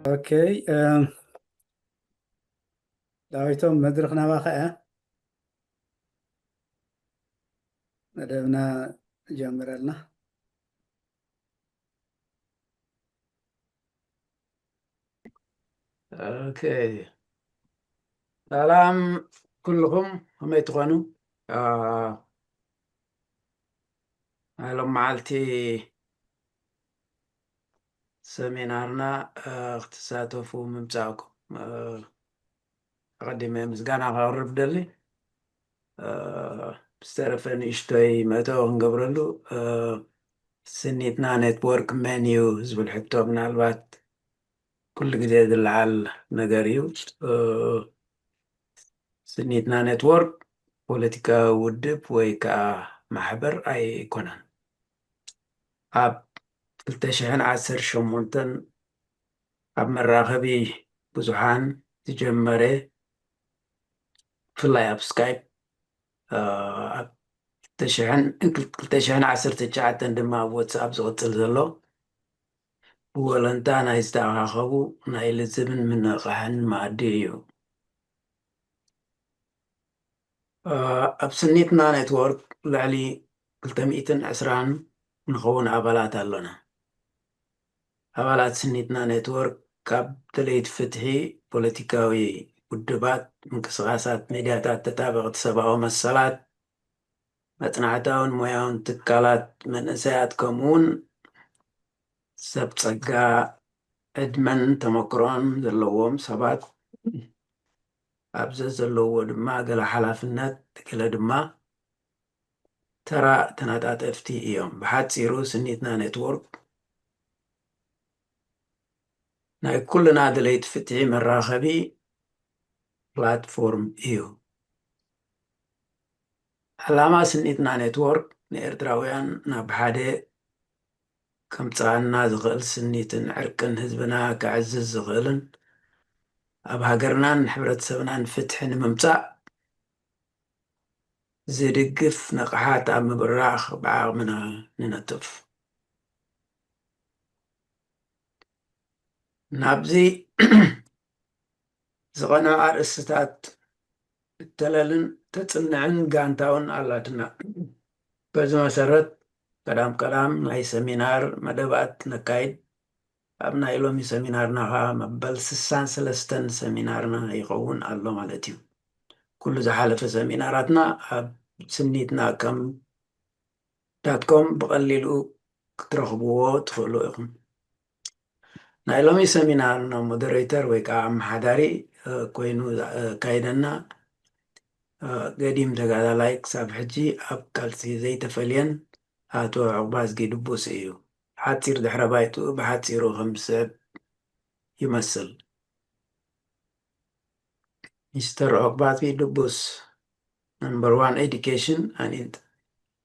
اوكي دعويتهم مدرخنا واقع مدبنا جامرلنا. اوكي. سلام كلكم هم يتغنوا. هلو معلتي سمينارنا اختصاصه ممتعكم أقدم مزقانا غرب دلي بسترفن اشتوي ماتو نقبرلو سنيتنا نتورك منيو زبل حتو من البات كل جديد العال نقريو سنيتنا نتورك بوليتيكا ودب ويكا محبر أي كونان أب التشحن عسر شمونتن أب مراغبي بزحان تجمري فلاي أب سكايب أب التشحن عسر تجعتن دما واتساب زغتل زلو ولنتانا يستعاقبو نايل الزبن من غحن معديو أب سنيتنا نتورك لعلي 310 نخون أبالات اللنا أبالات سنيتنا نتورك كاب تليت فتحي بوليتيكاوي ودبات منكسغاسات ميدياتات تتابع سبعة مسالات متنعتاون موياون تكالات من أسايات كمون سبتسقا أدمن تمكرون زلوهم سبات أبزز زلوه دما قل حلافنات قل دما ترى تنادات افتي ايوم بحاد سيرو سنيتنا نتورك ناي كلنا دليت فتحي مراخبي بلاتفورم ايو علامة سنيتنا نتورك نيردراويان نابحادي كم تغانا زغل سنيتن عركن هزبنا كعزز زغلن أب هاقرنان حبرت سبنان فتحن ممتع زيدقف نقحات عم براخ بعض منا ننتف نابزي زغنا أرستات التلالن تتصنعن قانتاون علاتنا بزو مسارت كلام ناي سمينار مدبات نكايد أبنا إلومي سمينار نها مبال سسان سلستن سمينارنا يقوون الله مالتيو كل زحالة سميناراتنا أب سنيتنا كم داتكم بقللو ترخبوه تخلو إخم نايلومي سمينارنا مودريتر ويكا عم حداري كوينو كايدنا قديم تقالا لايك ساب حجي أب كالسي زي تفلين هاتو عقباز قيدبو سيو حاتير دحر بايتو بحاتيرو 5 يمثل مستر عقباز قيدبوس number 1 education and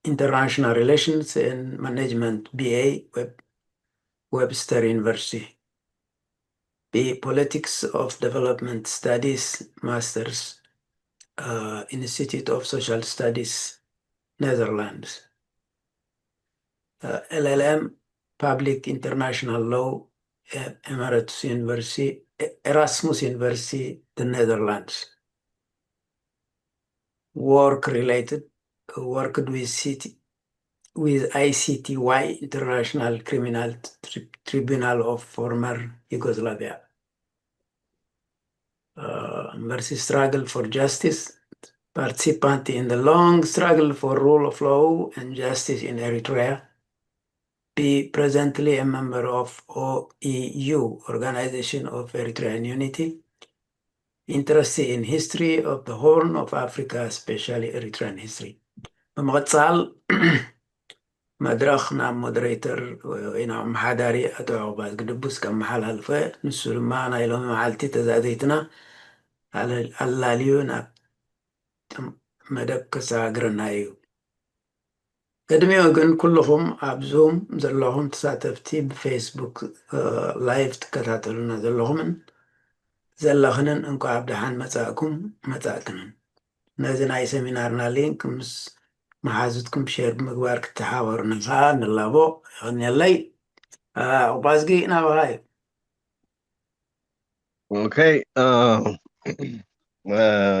international relations and management BA Webster University B politics of development studies masters Institute of Social Studies Netherlands LLM Public International Law Emirates University Erasmus University the Netherlands worked with ICTY International Criminal Tribunal of former Yugoslavia versus struggle for justice participant in the long struggle for rule of law and justice in Eritrea be presently a member of OEU, Organization of Eritrean Unity, interested in history of the Horn of Africa, especially Eritrean history. بمغتصال مدرخنا مودريتر وإنا محاداري أتو عقباز قدبوس كم محل هلفة نسول معنا إلو معالتي تزاديتنا على اللاليونا مدب كساقرنا إيو قدمي وقن كلهم عبزوم زلهم تساتفتي بفيسبوك لايف تكتاتلونا زلهم زلخنن انكو عبدحان متاكنن نازن اي سمينارنا لينك مس محازتكم شير بمقبار كتحاور نخا نلابو يغني اللي وبازقي نابو هاي اوكي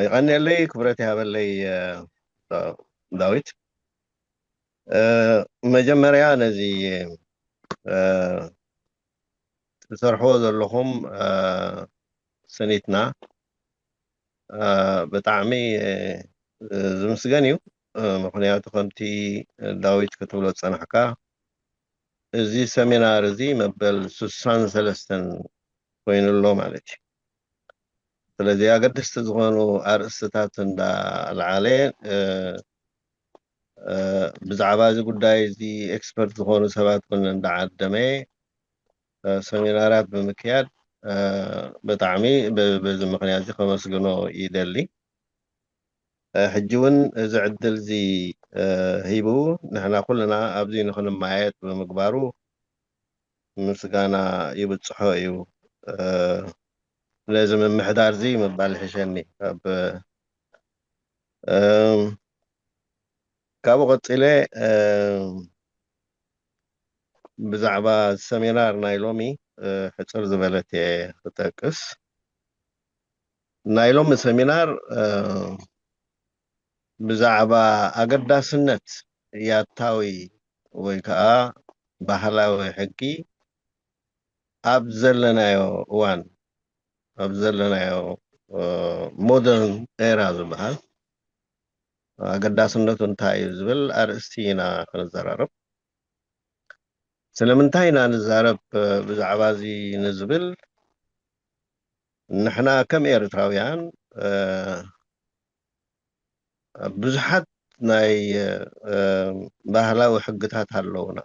يغني لي كبرتي هذا اللي داويت مجمريا نزي تسرحوا ዘለኹም سنيتنا بطعمي زمسገን እዩ ምክንያቱ ከምቲ ዳዊት ክትብሎ ፀናሕካ እዚ ሰሚናር እዚ መበል 63 ኮይኑ ኣሎ ማለት እዩ ስለዚ ኣገደስቲ ዝኾኑ ኣርእስትታት እንዳልዓለ ብዛዕባ እዚ ጉዳይ እዚ ኤክስፐርት ዝኾኑ ሰባት እውን እንዳዓደመ ሰሚናራት ብምክያድ ብጣዕሚ በዚ ምክንያት እዚ ከመስግኖ ይደሊ ሕጂ እውን እዚ ዕድል እዚ ሂቡ ንሕና ኩልና ኣብዚ ንክንማየጥ ብምግባሩ ምስጋና ይብፅሖ እዩ ነዚ ምምሕዳር እዚ ምባል ይሕሸኒ ካብኡ ቀፂለ ብዛዕባ ሰሚናር ናይ ሎሚ ሕፅር ዝበለት እየ ክጠቅስ ናይ ሎሚ ሰሚናር ብዛዕባ ኣገዳስነት ያታዊ ወይ ከዓ ባህላዊ ሕጊ ኣብ ዘለናዮ እዋን ኣብ ዘለናዮ ሞደርን ኤራ ዝበሃል ኣገዳስነቱ እንታይ እዩ ዝብል ኣርእስቲ ኢና ክንዘራረብ ስለምንታይ ኢና ንዛረብ ብዛዕባ እዚ ንዝብል ንሕና ከም ኤርትራውያን ብዙሓት ናይ ባህላዊ ሕግታት ኣለውና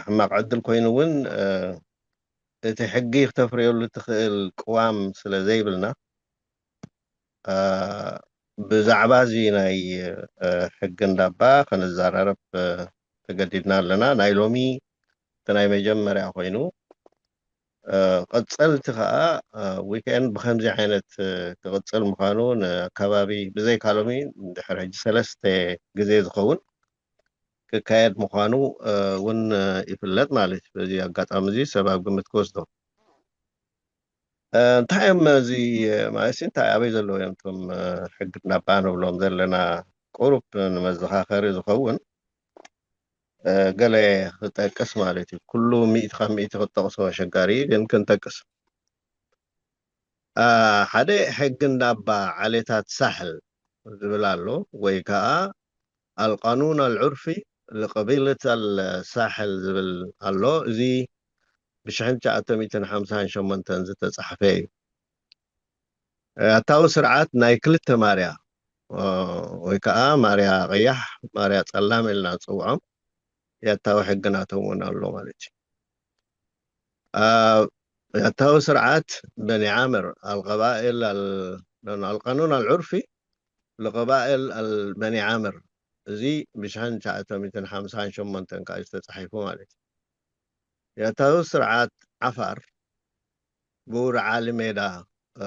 ሕማቅ ዕድል ኮይኑ እውን እቲ ሕጊ ክተፍርየሉ ትኽእል ቅዋም ስለ ዘይብልና ብዛዕባ እዚ ናይ ሕጊ እንዳባ ክንዘራረብ ተገዲድና ኣለና ናይ ሎሚ እቲ ናይ መጀመርያ ኮይኑ ቀፀልቲ ከዓ ዊክኤንድ ብከምዚ ዓይነት ክቅፅል ምዃኑ ንኣከባቢ ብዘይካ ሎሚ ድሕሪ ሕጂ 3 ግዜ ዝኸውን ክካየድ ምዃኑ እውን ይፍለጥ ማለት እዩ በዚ ኣጋጣሚ እዚ ሰብ ኣብ ግምት ክወስዶ እንታይ እዮም እዚ ማለት እንታይ ኣበይ ዘለዉ እዮም እቶም ሕጊ እንዳባ ንብሎም ዘለና ቁሩብ ንመዘኻኸሪ ዝኸውን ገለ ክጠቅስ ማለት እዩ ኩሉ 100 ካብ 100 ክጠቕሶ ኣሸጋሪ ግን ክንጠቅስ ሓደ ሕጊ እንዳባ ዓሌታት ሳሕል ዝብል ኣሎ ወይ ከዓ القانون العرفي لقبيلة الساحل ዝብል ኣሎ እዚ ብ1958 ዝተፃሕፈ እዩ ኣታዊ ስርዓት ናይ ክልተ ማርያ ወይ ከዓ ማርያ ቀያሕ ማርያ ፀላም ኢልና ንፅውዖም ያታዊ ሕጊ ናቶም እውን ኣሎ ማለት እዩ ያታዊ ስርዓት በኒ ዓምር القبائل القانون العرفي لقبائل بني عامر እዚ ብ1958 ካብ ዝተፃሒፉ ማለት እዩ ያታዊ ስርዓት ዓፋር ብውር ዓሊ ሜዳ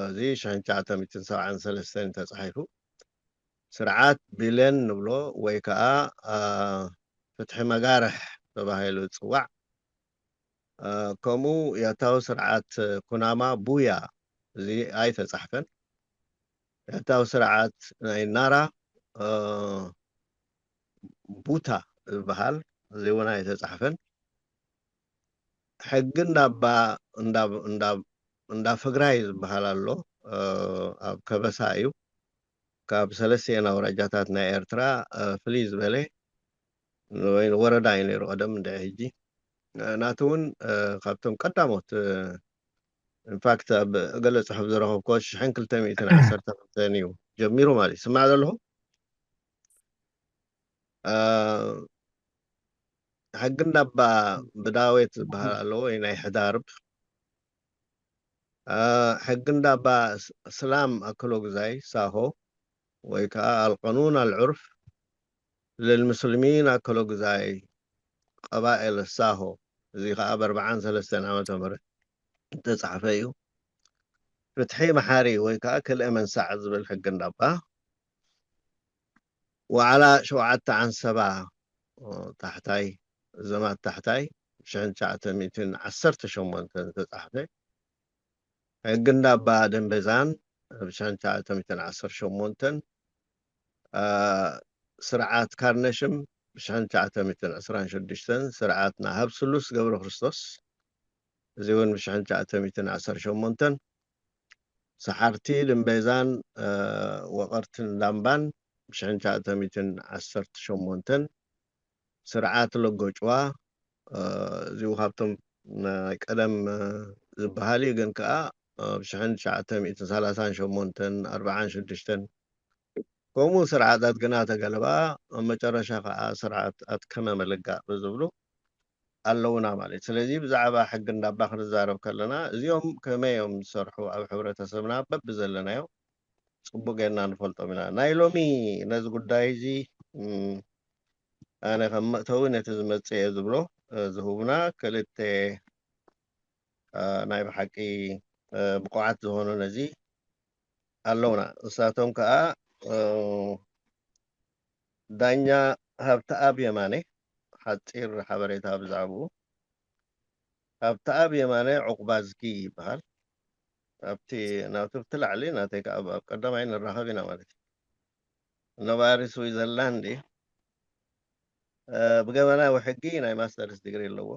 እዚ 1973 ተፃሒፉ ስርዓት ቢለን ንብሎ ወይ ከዓ ፍትሒ መጋርሕ ተባሂሉ ዝፅዋዕ ከምኡ ያታዊ ስርዓት ኩናማ ቡያ እዚ ኣይተፃሕፈን ያታዊ ስርዓት ናይ ናራ ቡታ ዝበሃል እዚ እውን ኣይተፃሕፈን ሕጊ እንዳባ እንዳ ፍግራይ ዝበሃል ኣሎ ኣብ ከበሳ እዩ ካብ 3 ኣውራጃታት ናይ ኤርትራ ፍልይ ዝበለ ወይ ወረዳ እዩ ነይሩ ቀደም እንደ ሕጂ ናቱ እውን ካብቶም ቀዳሞት ኢንፋክት ኣብ ገለ ፅሑፍ ዝረኸብኮ 1212 እዩ ጀሚሩ ማለት እዩ ስማዕ ዘለኹም ሕጊ እንዳባ ብዳዌት ዝበሃል ኣሎ ወይ ናይ ሕዳርብ ሕጊ እንዳባ سلام أكلوغزاي ساهو ويكا القانون العرف للمسلمين أكلوغزاي قبائل الساهو زي خاب 43 عام تمر تصحفيو فتحي محاري ويكا كل من ساعد بالحق النبا وعلى شوعة عن سبعة تحتاي زمان تحتاي 1910 عصرت شو من تصحفي ሕግን ዳባ ደንበዛን ብ1918 ስርዓት ካርነሽም ብ1926 ስርዓት ናሃብ ስሉስ ገብረ ክርስቶስ እዚ እውን ብ1918 ሰሓርቲ ድንበዛን ወቐርትን ላምባን ብ1918 ስርዓት ለጎጭዋ እዚኡ ካብቶም ናይ ቀደም ዝበሃል እዩ ግን ከዓ ብ1938 46 ከምኡ ስርዓታት ግና ተገለባ ኣብ መጨረሻ ከዓ ስርዓት ኣትከመ መልጋእ ብዝብሉ ኣለውና ማለት ስለዚ ብዛዕባ ሕጊ እንዳባ ክንዛረብ ከለና እዚኦም ከመይ እዮም ዝሰርሑ ኣብ ሕብረተሰብና በቢ ዘለናዮ ፅቡቅ ጌርና ንፈልጦም ኢና ናይ ሎሚ ነዚ ጉዳይ እዚ ኣነ ከም መእተዊ ነቲ ዝመፅእ እየ ዝብሎ ዝህቡና ክልተ ናይ ብሓቂ ብቑዓት ዝኾኑ ነዚ ኣለውና ንሳቶም ከዓ ዳኛ ሃብተኣብ የማነ ሓፂር ሓበሬታ ብዛዕባኡ ሃብተኣብ የማነ ዕቁባዝጊ ይበሃል ናብቲ ላዕሊ ናተይ ከዓ ኣብ ቀዳማይ ንራኸብ ኢና ማለት እዩ ነባሪ ስዊዘርላንድ ብገበናዊ ሕጊ ናይ ማስተርስ ዲግሪ ኣለዎ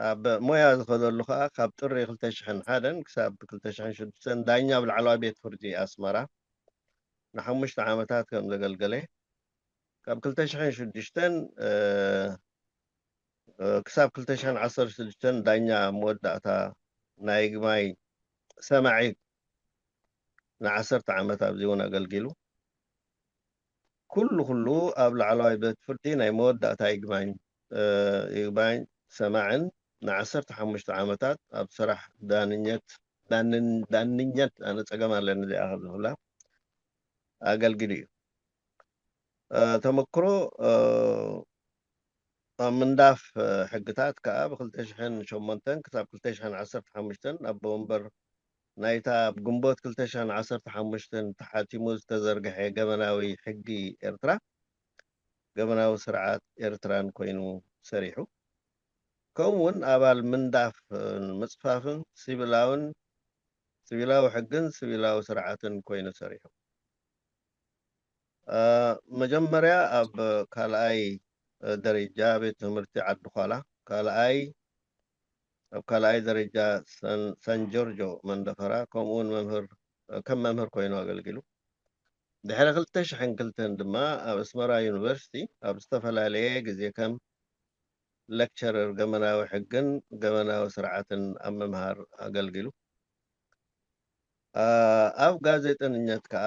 ኣብ ሞያ ዝኸደሉ ከዓ ካብ ጥሪ 2001 ክሳብ 2006 ዳኛ ብላዕለዋይ ቤት ፍርዲ ኣስመራ ን5 ዓመታት ከም ዘገልገለ ካብ 2006 ክሳብ 2016 ዳኛ መወዳእታ ናይ ግማይ ሰማዒ ን10 ዓመት ኣብዚ እውን ኣገልጊሉ ኩሉ ኣብ ላዕለዋይ ቤት ፍርዲ ናይ መወዳእታ ይግባኝ ሰማዕን ን15 ዓመታት ኣብ ስራሕ ዳንኛት ኣነ ፀገም ኣለኒ እዚኣ ካብ ዝብላ ኣገልጊሉ እዩ ተመክሮ ኣብ ምንዳፍ ሕግታት ከዓ ብ2008 ክሳብ 2015 ኣብ ወንበር ናይታ ብግንቦት 2015 ተሓቲሙ ዝተዘርግሐ ገበናዊ ሕጊ ኤርትራ ገበናዊ ስርዓት ኤርትራን ኮይኑ ሰሪሑ ከምኡውን ኣባል ምንዳፍ ምፅፋፍን ሲቪላዊ ሕግን ሲቪላዊ ስርዓትን ኮይኑ ሰሪሑ መጀመርያ ኣብ ካልኣይ ደረጃ ቤት ትምህርቲ ዓዲ ኋላ ኣብ ካልኣይ ደረጃ ሳን ጆርጆ መንደፈራ ከምኡውን ከም መምህር ኮይኑ ኣገልጊሉ ድሕሪ 2002 ድማ ኣብ ኣስመራ ዩኒቨርሲቲ ኣብ ዝተፈላለየ ግዜ ከም ሌክቸረር ገበናዊ ሕግን ገበናዊ ስርዓትን ኣብ ምምሃር ኣገልጊሉ ኣብ ጋዜጠኝነት ከዓ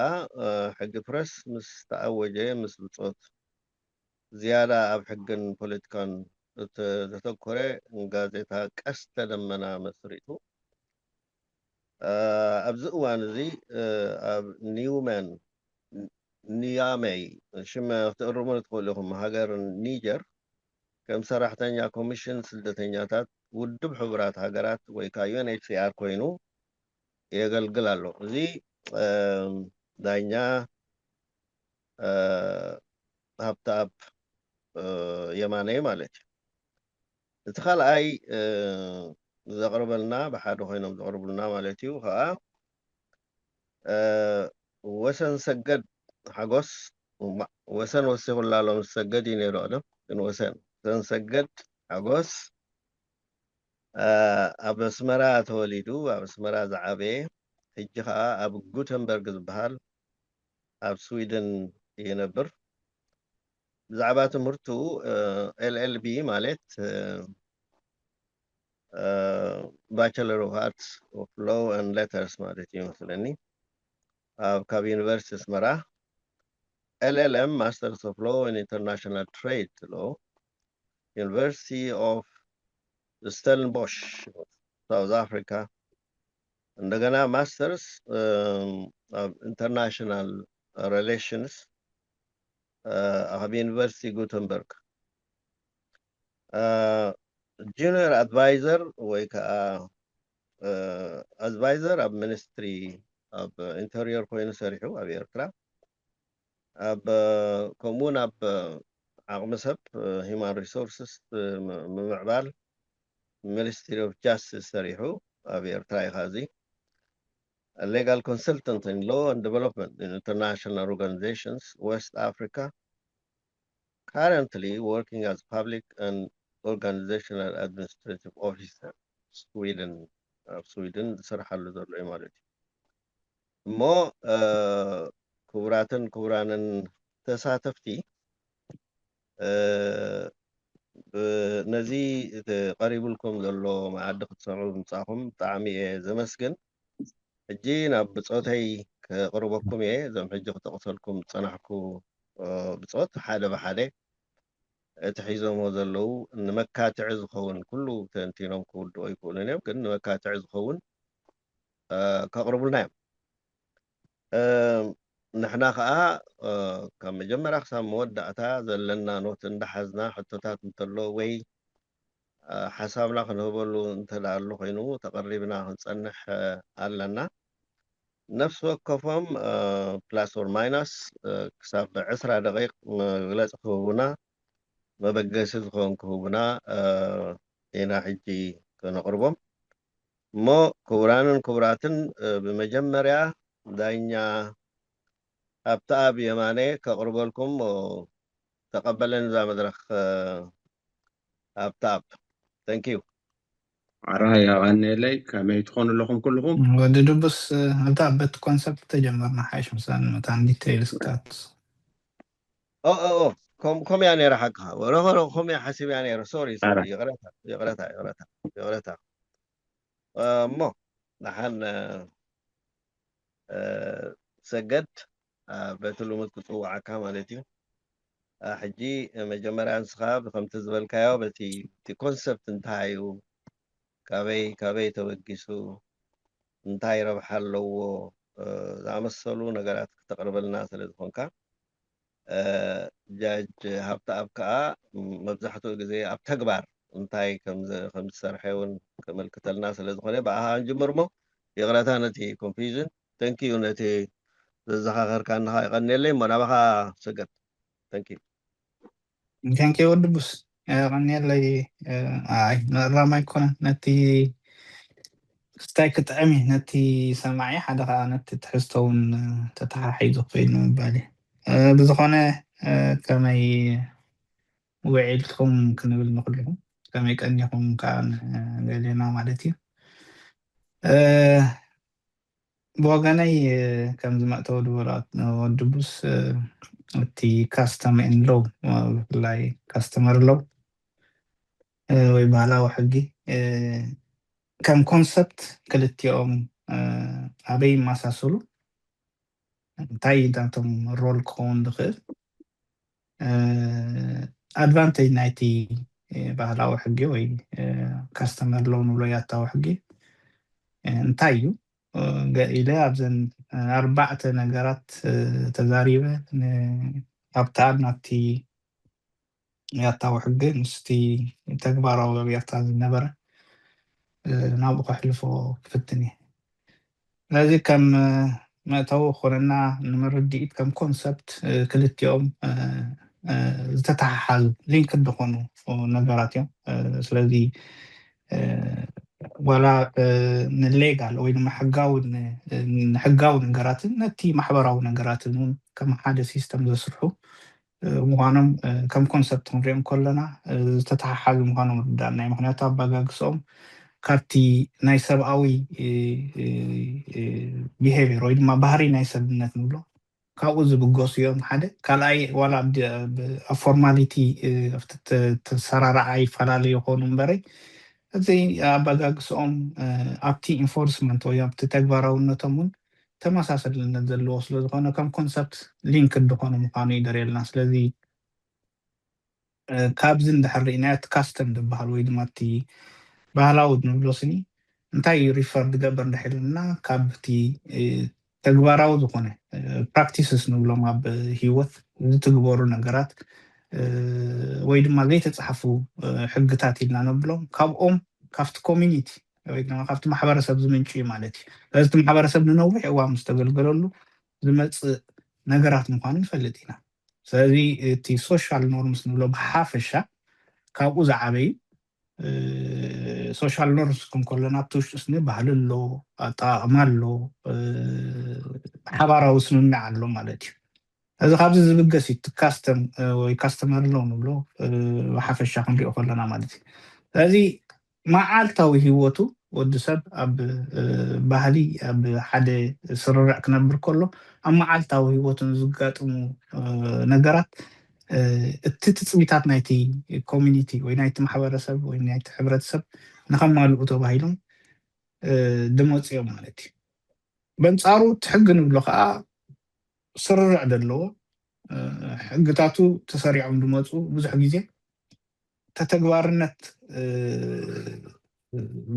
ሕጊ ፕረስ ምስ ተኣወጀ ምስ ብፆት ዝያዳ ኣብ ሕግን ፖለቲካን ዘተኮረ ጋዜጣ ቀስተ ደመና መስሪቱ ኣብዚ እዋን እዚ ኣብ ኒያሜይ ሽመ ክትእርሙ ትኽእሉ ኢኹም ሃገር ኒጀር ከም ሰራሕተኛ ኮሚሽን ስደተኛታት ውድብ ሕቡራት ሃገራት ወይ ከዓ ዩኤንኤችሲአር ኮይኑ የገልግል ኣሎ እዚ ዳኛ ሃብተኣብ የማነ ማለት እዩ እቲ ካልኣይ ዘቕርበልና ብሓደ ኮይኖም ዘቕርቡልና ማለት እዩ ከዓ ወሰን ሰገድ ሓጎስ ወሰን ወሲኹላ ሎም ሰገድ እዩ ነይሩ ቅድም ግን ወሰን ሰገድ ሓጎስ ኣብ ኣስመራ ተወሊዱ ኣብ ኣስመራ ዝዓበየ ሕጂ ከዓ ኣብ ጉተንበርግ ዝበሃል ኣብ ስዊድን ይነብር ብዛዕባ ትምህርቱ ኤልኤልቢ ማለት ባቸለር ኦፍ ኣርትስ ኦፍ ሎው ኤንድ ሌተርስ ማለት እዩ ይመስለኒ ኣብ ካብ ዩኒቨርሲቲ ኣስመራ LLM ማስተርስ ኦፍ ሎው ኤንድ ኢንተርናሽናል ትሬድ ሎው ዩኒቨርሲቲ ኦፍ ስተልንቦሽ ሳውዝ አፍሪካ እንደገና ማስተርስ ኢንተርናሽናል ሪሌሽንስ ኣብ ዩኒቨርሲቲ ጉተንበርግ ጁኒየር ኣድቫይዘር ወይ ከዓ ኣድቫይዘር ኣብ ሚኒስትሪ ኣብ ኢንተሪየር ኮይኑ ሰሪሑ ኣብ ኤርትራ ኣብ ከምኡውን ኣብ ዓቕሚ ሰብ ሂማን ሪሶርስስ ብምዕባል ሚኒስትሪ ኦፍ ጃስቲስ ሰሪሑ أبي إرتراي هذه a legal consultant in law and development in international organizations, West Africa, currently working as public and organizational administrative officer, Sweden, Sweden, سرح له ذو الإمارات. مو كبراتن كبرانن تساتفتي نزي قريب لكم ذلو معد ختصروا مصاحهم طعمي زمسكن حجي ناب بصوتي كقربكم زم حجي تقصلكم صنحكو بصوت حدا بحدا تحيزهم وذلو ان مكاتع زخون كله تنتينهم كودو يكونون يمكن مكاتع زخون كقرب لنا نحنا خا كم جمر أقسام مودعتا زلنا نوت اندحزنا حتى تنتلو وي حسابنا خنوبلو انت لعلو خينو تقريبنا هنصنح علنا نفس وقفهم بلاس اور ماينس كساب 10 دقائق غلاس خوبنا ما بقاش زخون خوبنا هنا حجي كنقربهم مو كبراتن بمجمريا داينيا أبتاب يماني كقرب لكم وتقبلن ذا مدرخ أبتاب ثانك يو عرايا غني لي كما يدخون لكم كلهم وددو بس هبدأ بالكونسبت تجمرنا حاش مثلا مثلا ديتيلز كات أو كم يعني رحقها ورغم يا حسب يعني سوري عرايا يغرتها مو نحن سجد بتلو متقطوع كاملتي حجي مجمرة أنسخاب خم تزبل كايو بتي كونسبت انتايو كابي توجسو انتاي ربح لو زعمسلو نقرات تقرب الناس اللي تكون كا جاج هبتا أبكا مبزحتو جزي أبتكبر انتاي كم سرحيون كمل كتل الناس اللي تكون بقى هنجمرمو يغراتها نتي confusion thank you نتي زخاخر كان هاي غني لي منا بقى سجد thank you كان كي ود بس غني لي لا ما يكون نتي ستايك تعمي نتي سمعي حدا نتي تحسون تتحيزو بينو بالي بزخونة كما وعيلكم كنقول نقولهم كما يكأنكم كان قالينا مالتي بوغاني كم زمان تود ورات ودبوس تي كاستم ان لو لاي كاستمر لو ويبالا وحقي كم كونسبت كلتيوم أبي مساسلو تاي دانتم رول كون دخل أدفانتج نايتي بالا وحقي وي كاستمر لو نولو ياتا وحقي انتايو إلى أبزن 4 ነገራት ተዛሪበ ኣብታብ ናብቲ ያታው ሕጊ ምስቲ ተግባራዊ ኣብያታ ዝነበረ ናብኡ ከሕልፎ ክፍትን እየ ስለዚ ከም መእተዊ ኮነና ንምርድኢት ከም ኮንሰፕት ክልቲኦም ዝተተሓሓዙ ሊንክ ዝኾኑ ነገራት እዮም ስለዚ ولا نليغال ወይ ድማ ሕጋዊ ነገራትን ነቲ ማሕበራዊ ነገራትን ከም ሓደ ሲስተም ዘስርሑ ምዃኖም ከም ኮንሰፕት ክንሪኦም ከለና ዝተተሓሓዙ ምዃኖም ርዳእና እዩ ምክንያቱ ኣበጋግሶም ካብቲ ናይ ሰብኣዊ ቢሄቪየር ወይ ድማ ባህሪ ናይ ሰብነት ንብሎ ካብኡ ዝብገሱ እዮም ሓደ ካልኣይ ዋላ ፎርማሊቲ ኣብቲ ተሰራርዓ ይፈላለዩ ይኾኑ እምበረይ እዚ ኣበጋግሶኦም ኣብቲ ኢንፎርስመንት ወይ ኣብቲ ተግባራውነቶም እውን ተመሳሰልነት ዘለዎ ስለ ዝኾነ ከም ኮንሰፕት ሊንክ ዝኾኑ ምዃኑ ይደርየልና ስለዚ ካብዚ እንድሕር ርኢናዮ እቲ ካስተም ዝበሃል ወይ ድማ እቲ ባህላዊ ንብሎ ስኒ እንታይ ሪፈር ዝገበር እንድሕልና ካብቲ ተግባራዊ ዝኾነ ፕራክቲስስ ንብሎም ኣብ ሂወት ዝትግበሩ ነገራት ወይ ድማ ዘይተፃሓፉ ሕግታት ኢልና ነብሎም ካብኦም ካብቲ ኮሚኒቲ ወይ ድማ ካብቲ ማሕበረሰብ ዝምንጩ ማለት እዩ እዚ ማሕበረሰብ ንነዊሕ እዋን ዝተገልገለሉ ዝመፅእ ነገራት ምዃኑ ንፈልጥ ኢና ስለዚ እቲ ሶሻል ኖርምስ ንብሎ ብሓፈሻ ካብኡ ዝዓበዩ ሶሻል ኖርምስ ክንከለና ኣብቲ ውሽጢ ስኒ ባህሊ ኣሎ ኣጠቃቅማ ኣሎ ሓባራዊ ስምምዕ ኣሎ ማለት እዩ እዚ ካብዚ ዝብገስ እዩ ካስተም ወይ ካስተመር ሎ ንብሎ ብሓፈሻ ክንሪኦ ከለና ማለት እዩ ስለዚ መዓልታዊ ሂወቱ ወዲ ሰብ ኣብ ባህሊ ኣብ ሓደ ስርርዕ ክነብር ከሎ ኣብ መዓልታዊ ሂወቱን ዝጋጥሙ ነገራት እቲ ትፅቢታት ናይቲ ኮሚኒቲ ወይ ናይቲ ማሕበረሰብ ወይ ናይቲ ሕብረተሰብ ንከማልኡ ተባሂሎም ድመፅ እዮም ማለት እዩ በንፃሩ ትሕጊ ንብሎ ከዓ ስርርዕ ዘለዎ ሕግታቱ ተሰሪዖም ድመፁ ብዙሕ ግዜ ተተግባርነት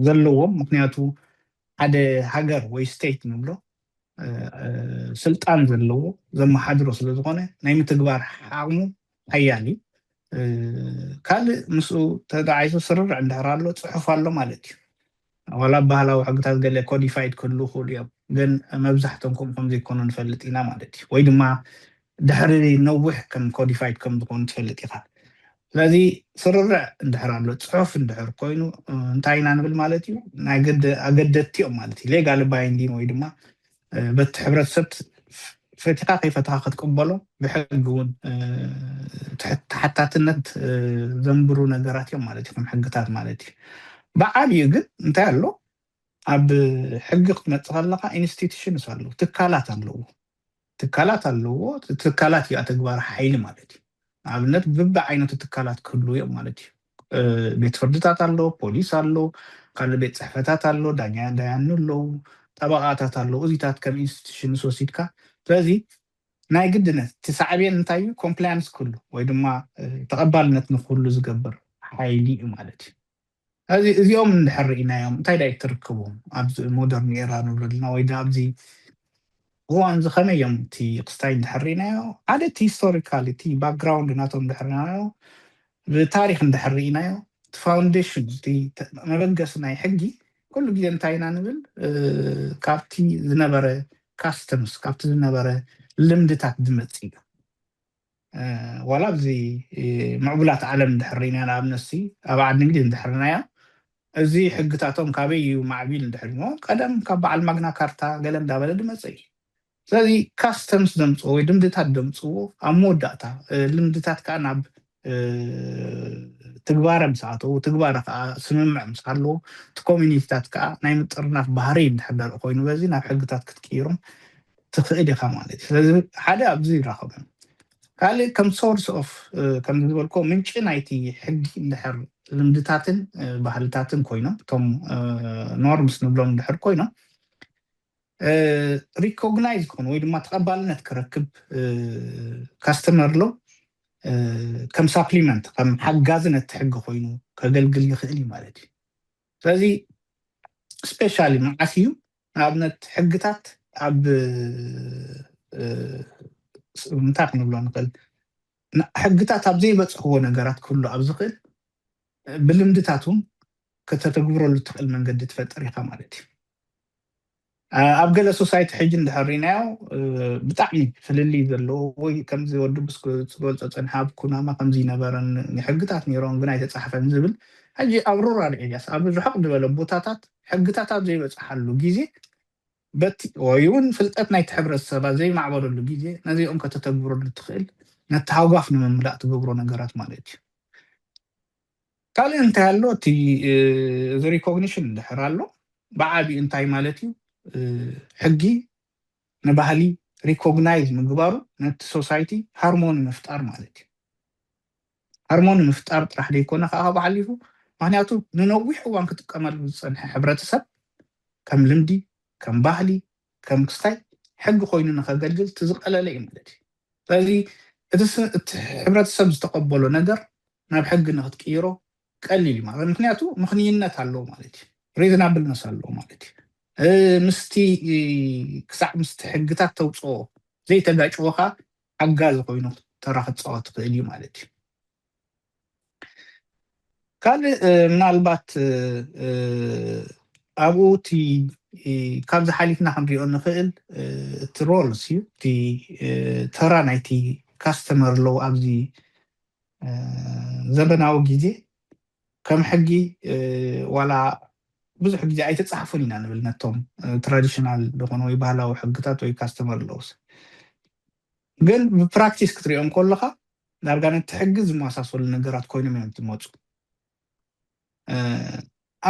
ዘለዎም ምክንያቱ ሓደ ሃገር ወይ ስቴት ንብሎ ስልጣን ዘለዎ ዘመሓድሮ ስለዝኾነ ናይ ምትግባር ዓቕሙ ሓያል እዩ ካልእ ምስኡ ተዳዓይሱ ስርርዕ እንድሕር ኣሎ ፅሑፍ ኣሎ ማለት እዩ ዋላ ባህላዊ ሕግታት ገለ ኮዲፋይድ ክህሉ ይኽእሉ እዮም ግን መብዛሕትኦም ከምኡ ዘይኮኑ ንፈልጥ ኢና ማለት እዩ ወይ ድማ ድሕሪ ነዊሕ ከም ኮዲፋይድ ከም ዝኾኑ ትፈልጥ ኢኻ ስለዚ ስርርዕ እንድሕር ኣሎ ፅሑፍ እንድሕር ኮይኑ እንታይ ኢና ንብል ማለት እዩ ናይ ኣገደድቲ እዮም ማለት እዩ ሌጋል ባይንዲንግ ወይ ድማ በቲ ሕብረተሰብ ፈቲኻ ከይፈትኻ ክትቅበሎ ብሕጊ እውን ተሓታትነት ዘንብሩ ነገራት እዮም ማለት እዩ ከም ሕግታት ማለት እዩ ብዓብዩ ግን እንታይ ኣሎ ኣብ ሕጊ ክትመፅእ ከለካ ኢንስቲትዩሽንስ ኣለዉ ትካላት ኣለዎ ትካላት እዩ ተግባር ሓይሊ ማለት እዩ ኣብነት በብዓይነቱ ትካላት ክህልው እዮም ማለት እዩ ቤት ፍርድታት ኣሎ ፖሊስ ኣሎ ካልእ ቤት ፅሕፈታት ኣሎ ዳኛን ኣለዉ ጠበቃታት ኣለዉ እዚታት ከም ኢንስቲትዩሽንስ ወሲድካ ስለዚ ናይ ግድነት ትሳዕብየን እንታይ እዩ ኮምፕላያንስ ክህሉ ወይ ድማ ተቐባልነት ንክህሉ ዝገብር ሓይሊ እዩ ማለት እዩ እዚኦም እንድሕር ርኢናዮም እንታይ ዳ ትርከቦም ኣብዚ ሞደርን ኤራ ንብለልና ወይ ዳ ኣብዚ እዋን ዝኸመይ እዮም እቲ ክስታይ እንድሕር ርኢናዮ ሓደ እቲ ሂስቶሪካል እቲ ባክግራውንድ ናቶም እንድሕር ርኢናዮ ብታሪክ እንድሕር ርኢናዮ እቲ ፋውንዴሽን እቲ መበገሲ ናይ ሕጊ ኩሉ ግዜ እንታይ ኢና ንብል ካብቲ ዝነበረ ካስተምስ ካብቲ ዝነበረ ልምድታት ዝመፅ እዩ ዋላ ኣብዚ ምዕቡላት ዓለም እንድሕር ርኢና ንኣብነት ኣብ ዓዲ እንግሊዝ እንድሕር ርኢናዮ እዚ ሕግታቶም ካበይ እዩ ማዕቢል እንድሕር ሞ ቀደም ካብ በዓል ማግና ካርታ ገለ እንዳበለ ድመፀ እዩ ስለዚ ካስተምስ ዘምፅዎ ወይ ልምድታት ዘምፅዎ ኣብ መወዳእታ ልምድታት ከዓ ናብ ትግባረ ምስ ኣተው ትግባረ ከዓ ስምምዕ ምስ ኣለዎ እቲ ኮሚኒቲታት ከዓ ናይ ምጥርናፍ ባህሪ እንድሕር ኮይኑ በዚ ናብ ሕግታት ክትቅይሮም ትኽእል ኢኻ ማለት እዩ ስለዚ ሓደ ኣብዚ ይራኸቡ ካልእ ከም ሶርስ ኦፍ ከም ዝበልኮ ምንጪ ናይቲ ሕጊ እንድሕር ልምድታትን ባህልታትን ኮይኖም እቶም ኖርምስ ንብሎም እንድሕር ኮይኖም ሪኮግናይዝ ክኾኑ ወይ ድማ ተቐባልነት ክረክብ ካስተመር ሎ ከም ሳፕሊመንት ከም ሓጋዝነት ሕጊ ኮይኑ ከገልግል ይኽእል እዩ ማለት እዩ ስለዚ ስፔሻሊ መዓስ እዩ ንኣብነት ሕግታት ኣብ እንታይ ክንብሎ ንኽእል ሕግታት ኣብ ዘይበፅሕዎ ነገራት ክህሉ ኣብ ዝኽእል ብልምድታት እውን ከተተግብረሉ ትኽእል መንገዲ ትፈጥር ኢኻ ማለት እዩ ኣብ ገለ ሶሳይቲ ሕጂ እንድሕር ርኢናዮ ብጣዕሚ ፍልልይ ዘለዎ ወይ ከምዚ ወዲ ብስ ዝገልፆ ፀንሐ ኣብ ኩናማ ከምዚ ነበረን ሕግታት ነይሮም ግን ኣይተፃሕፈን ዝብል ሕጂ ኣብ ሩራል ኤርያስ ኣብ ርሕቕ ዝበለ ቦታታት ሕግታት ኣብ ዘይበፅሓሉ ግዜ በቲ ወይ እውን ፍልጠት ናይቲ ሕብረተሰብ ኣብ ዘይማዕበለሉ ግዜ ነዚኦም ከተተግብረሉ ትኽእል ነቲ ሃጓፍ ንምምላእ ትገብሮ ነገራት ማለት እዩ ካልእ እንታይ ኣሎ እቲ ሪኮግኒሽን እንድሕር ኣሎ ብዓብዩ እንታይ ማለት እዩ ሕጊ ንባህሊ ሪኮግናይዝ ምግባሩ ነቲ ሶሳይቲ ሃርሞኒ ምፍጣር ማለት እዩ ሃርሞኒ ምፍጣር ጥራሕ ዘይኮነ ከዓ ካብ ሓሊፉ ምክንያቱ ንነዊሕ እዋን ክጥቀመሉ ዝፀንሐ ሕብረተሰብ ከም ልምዲ ከም ባህሊ ከም ክስታይ ሕጊ ኮይኑ ንኸገልግል ትዝቐለለ እዩ ማለት እዩ ስለዚ እቲ ሕብረተሰብ ዝተቐበሎ ነገር ናብ ሕጊ ንክትቅይሮ ቀሊል እዩ ማለት ምክንያቱ ምኽንይነት ኣለዎ ማለት እዩ ሪዝናብልነስ ኣለዎ ማለት እዩ ምስቲ ክሳዕ ምስቲ ሕግታት ተውፅኦ ዘይተጋጭዎካ ሓጋዚ ኮይኑ ተራ ክትፃወት ትኽእል እዩ ማለት እዩ ካልእ ምናልባት ኣብኡ እቲ ካብዚ ሓሊፍና ክንሪኦ ንኽእል እቲ ሮልስ እዩ እቲ ተራ ናይቲ ካስተመር ሎ ኣብዚ ዘበናዊ ግዜ كم حجي ولا ብዙሕ ግዜ ኣይተፃሓፉን ኢና ንብል ነቶም ትራዲሽናል ዝኾኑ ወይ ባህላዊ ሕግታት ወይ ካስተመር ሎውስ ግን ብፕራክቲስ ክትሪኦም ከለካ ዳርጋ ነቲ ሕጊ ዝመሳሰሉ ነገራት ኮይኖም እዮም ዝመፁ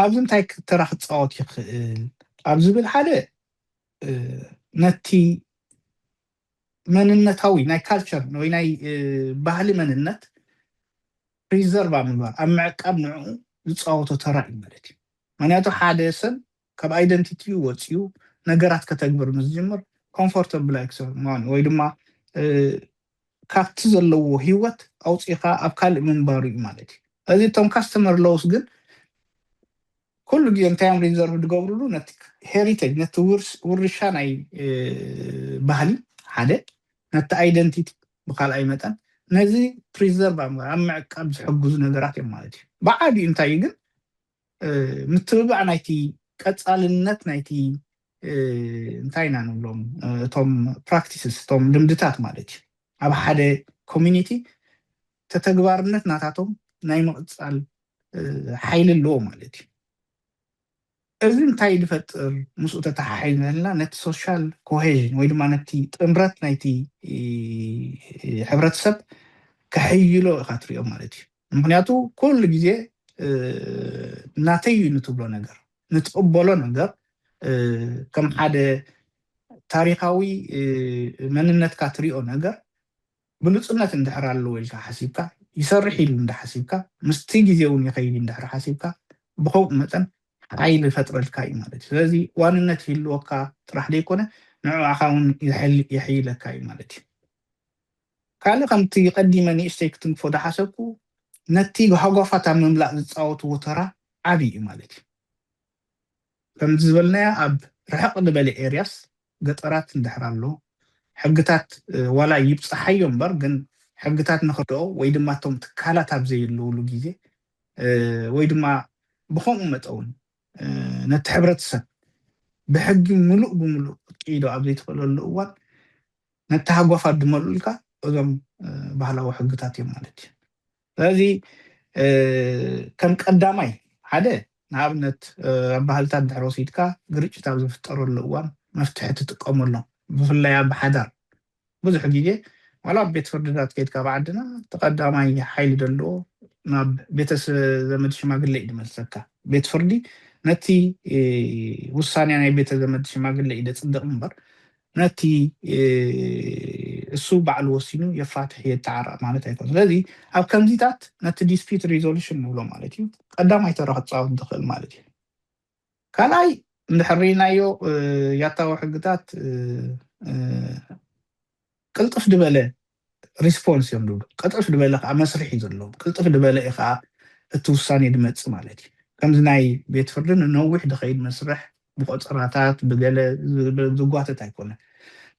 ኣብዚ እንታይ ተራ ክፃወት ይኽእል ኣብ ዝብል ሓደ ነቲ መንነታዊ ናይ ካልቸር ወይ ናይ ባህሊ መንነት ፕሪዘርቭ ምግባር ኣብ ምዕቃብ ንዕኡ ዝፃወቶ ተራ እዩ ማለት እዩ ምክንያቱ ሓደ ሰብ ካብ ኣይደንቲቲዩ ወፂኡ ነገራት ከተግብር ምስ ጅምር ኮምፎርተብል ኣይክሰማን ወይ ድማ ካብቲ ዘለዎ ሂወት ኣውፂኻ ኣብ ካልእ ምንባሩ እዩ ማለት እዩ እዚ እቶም ካስተመር ሎውስ ግን ኩሉ ግዜ እንታይም ሪዘርቭ ዝገብርሉ ነቲ ሄሪቴጅ ነቲ ውርሻ ናይ ባህሊ ሓደ ነቲ ኣይደንቲቲ ብካልኣይ መጠን ነዚ ፕሪዘርቭ ኣብ ምዕቃብ ዝሕግዙ ነገራት እዮም ማለት እዩ ብዓብዩ እንታይ ግን ምትብባዕ ናይቲ ቀፃልነት ናይቲ እንታይ ኢና ንብሎም እቶም ፕራክቲስስ እቶም ልምድታት ማለት እዩ ኣብ ሓደ ኮሚኒቲ ተተግባርነት ናታቶም ናይ ምቕፃል ሓይሊ ኣለዎ ማለት እዩ እዚ እንታይ ዝፈጥር ምስኡ ተተሓሒዝና ነቲ ሶሻል ኮሄዥን ወይ ድማ ነቲ ጥምረት ናይቲ ሕብረተሰብ ከሕይሎ ኢኻ ትሪኦ ማለት እዩ ምክንያቱ ኩሉ ግዜ ናተይ ንትብሎ ነገር ንትቕበሎ ነገር ከም ሓደ ታሪካዊ መንነትካ ትሪኦ ነገር ብንፁነት እንድሕር ኣለዎ ኢልካ ሓሲብካ ይሰርሕ ኢሉ እንዳሓሲብካ ምስቲ ግዜ እውን ይኸይድ እንድሕር ሓሲብካ ብከምኡ መጠን ሓይሊ ፈጥረልካ እዩ ማለት እዩ ስለዚ ዋንነት ይህልወካ ጥራሕ ዘይኮነ ንዕዓኻ እውን የሕይለካ እዩ ማለት እዩ ካልእ ከምቲ ቀዲመ ንእሽተይ ክትንክፎ ዳሓሰብኩ ነቲ ሃጓፋት ኣብ ምምላእ ዝፃወትዎ ተራ ዓብዪ እዩ ማለት እዩ ከምዚ ዝበልናዮ ኣብ ርሕቕ ዝበለ ኤርያስ ገጠራት እንድሕር ኣሎ ሕግታት ዋላ ይብፅሓዮ እምበር ግን ሕግታት ንኽርድኦ ወይ ድማ እቶም ትካላት ኣብ ዘይብልውሉ ግዜ ወይ ድማ ብከምኡ መጠውን ነቲ ሕብረተሰብ ብሕጊ ሙሉእ ብምሉእ ክትቂዶ ኣብ ዘይትኽእለሉ እዋን ነቲ ሃጓፋት ድመልኡልካ እዞም ባህላዊ ሕግታት እዮም ማለት እዩ ስለዚ ከም ቀዳማይ ሓደ ንኣብነት ኣብ ባህልታት ድሕሪ ወሲድካ ግርጭት ኣብ ዝፍጠረሉ እዋን መፍትሒ ትጥቀመሎም ብፍላይ ኣብ ሓዳር ብዙሕ ግዜ ዋላ ኣብ ቤት ፍርድታት ከይድካ ብዓድና ተቀዳማይ ሓይሊ ዘለዎ ናብ ቤተ ዘመድ ሽማግለ እዩ ድመልሰካ ቤት ፍርዲ ነቲ ውሳኔ ናይ ቤተ ዘመድ ሽማግለ እዩ ደፅድቕ እምበር ነቲ እሱ ባዕሉ ወሲኑ የፋትሕ የተዓርቕ ማለት ኣይኮነ ስለዚ ኣብ ከምዚታት ነቲ ዲስፒት ሪዞሉሽን ንብሎ ማለት እዩ ቀዳማይ ተራ ክትፃወት ትኽእል ማለት እዩ ካልኣይ እንድሕር ሪእናዮ ያታዊ ሕግታት ቅልጥፍ ድበለ ሪስፖንስ እዮም ድብሉ ቅልጥፍ ድበለ ከዓ መስርሕ እዩ ዘለዎ ቅልጥፍ ድበለ እዩ ከዓ እቲ ውሳኔ ድመፅእ ማለት እዩ ከምዚ ናይ ቤት ፍርድን ነዊሕ ድኸይድ መስርሕ ብቆፀራታት ብገለ ዝጓተት ኣይኮነን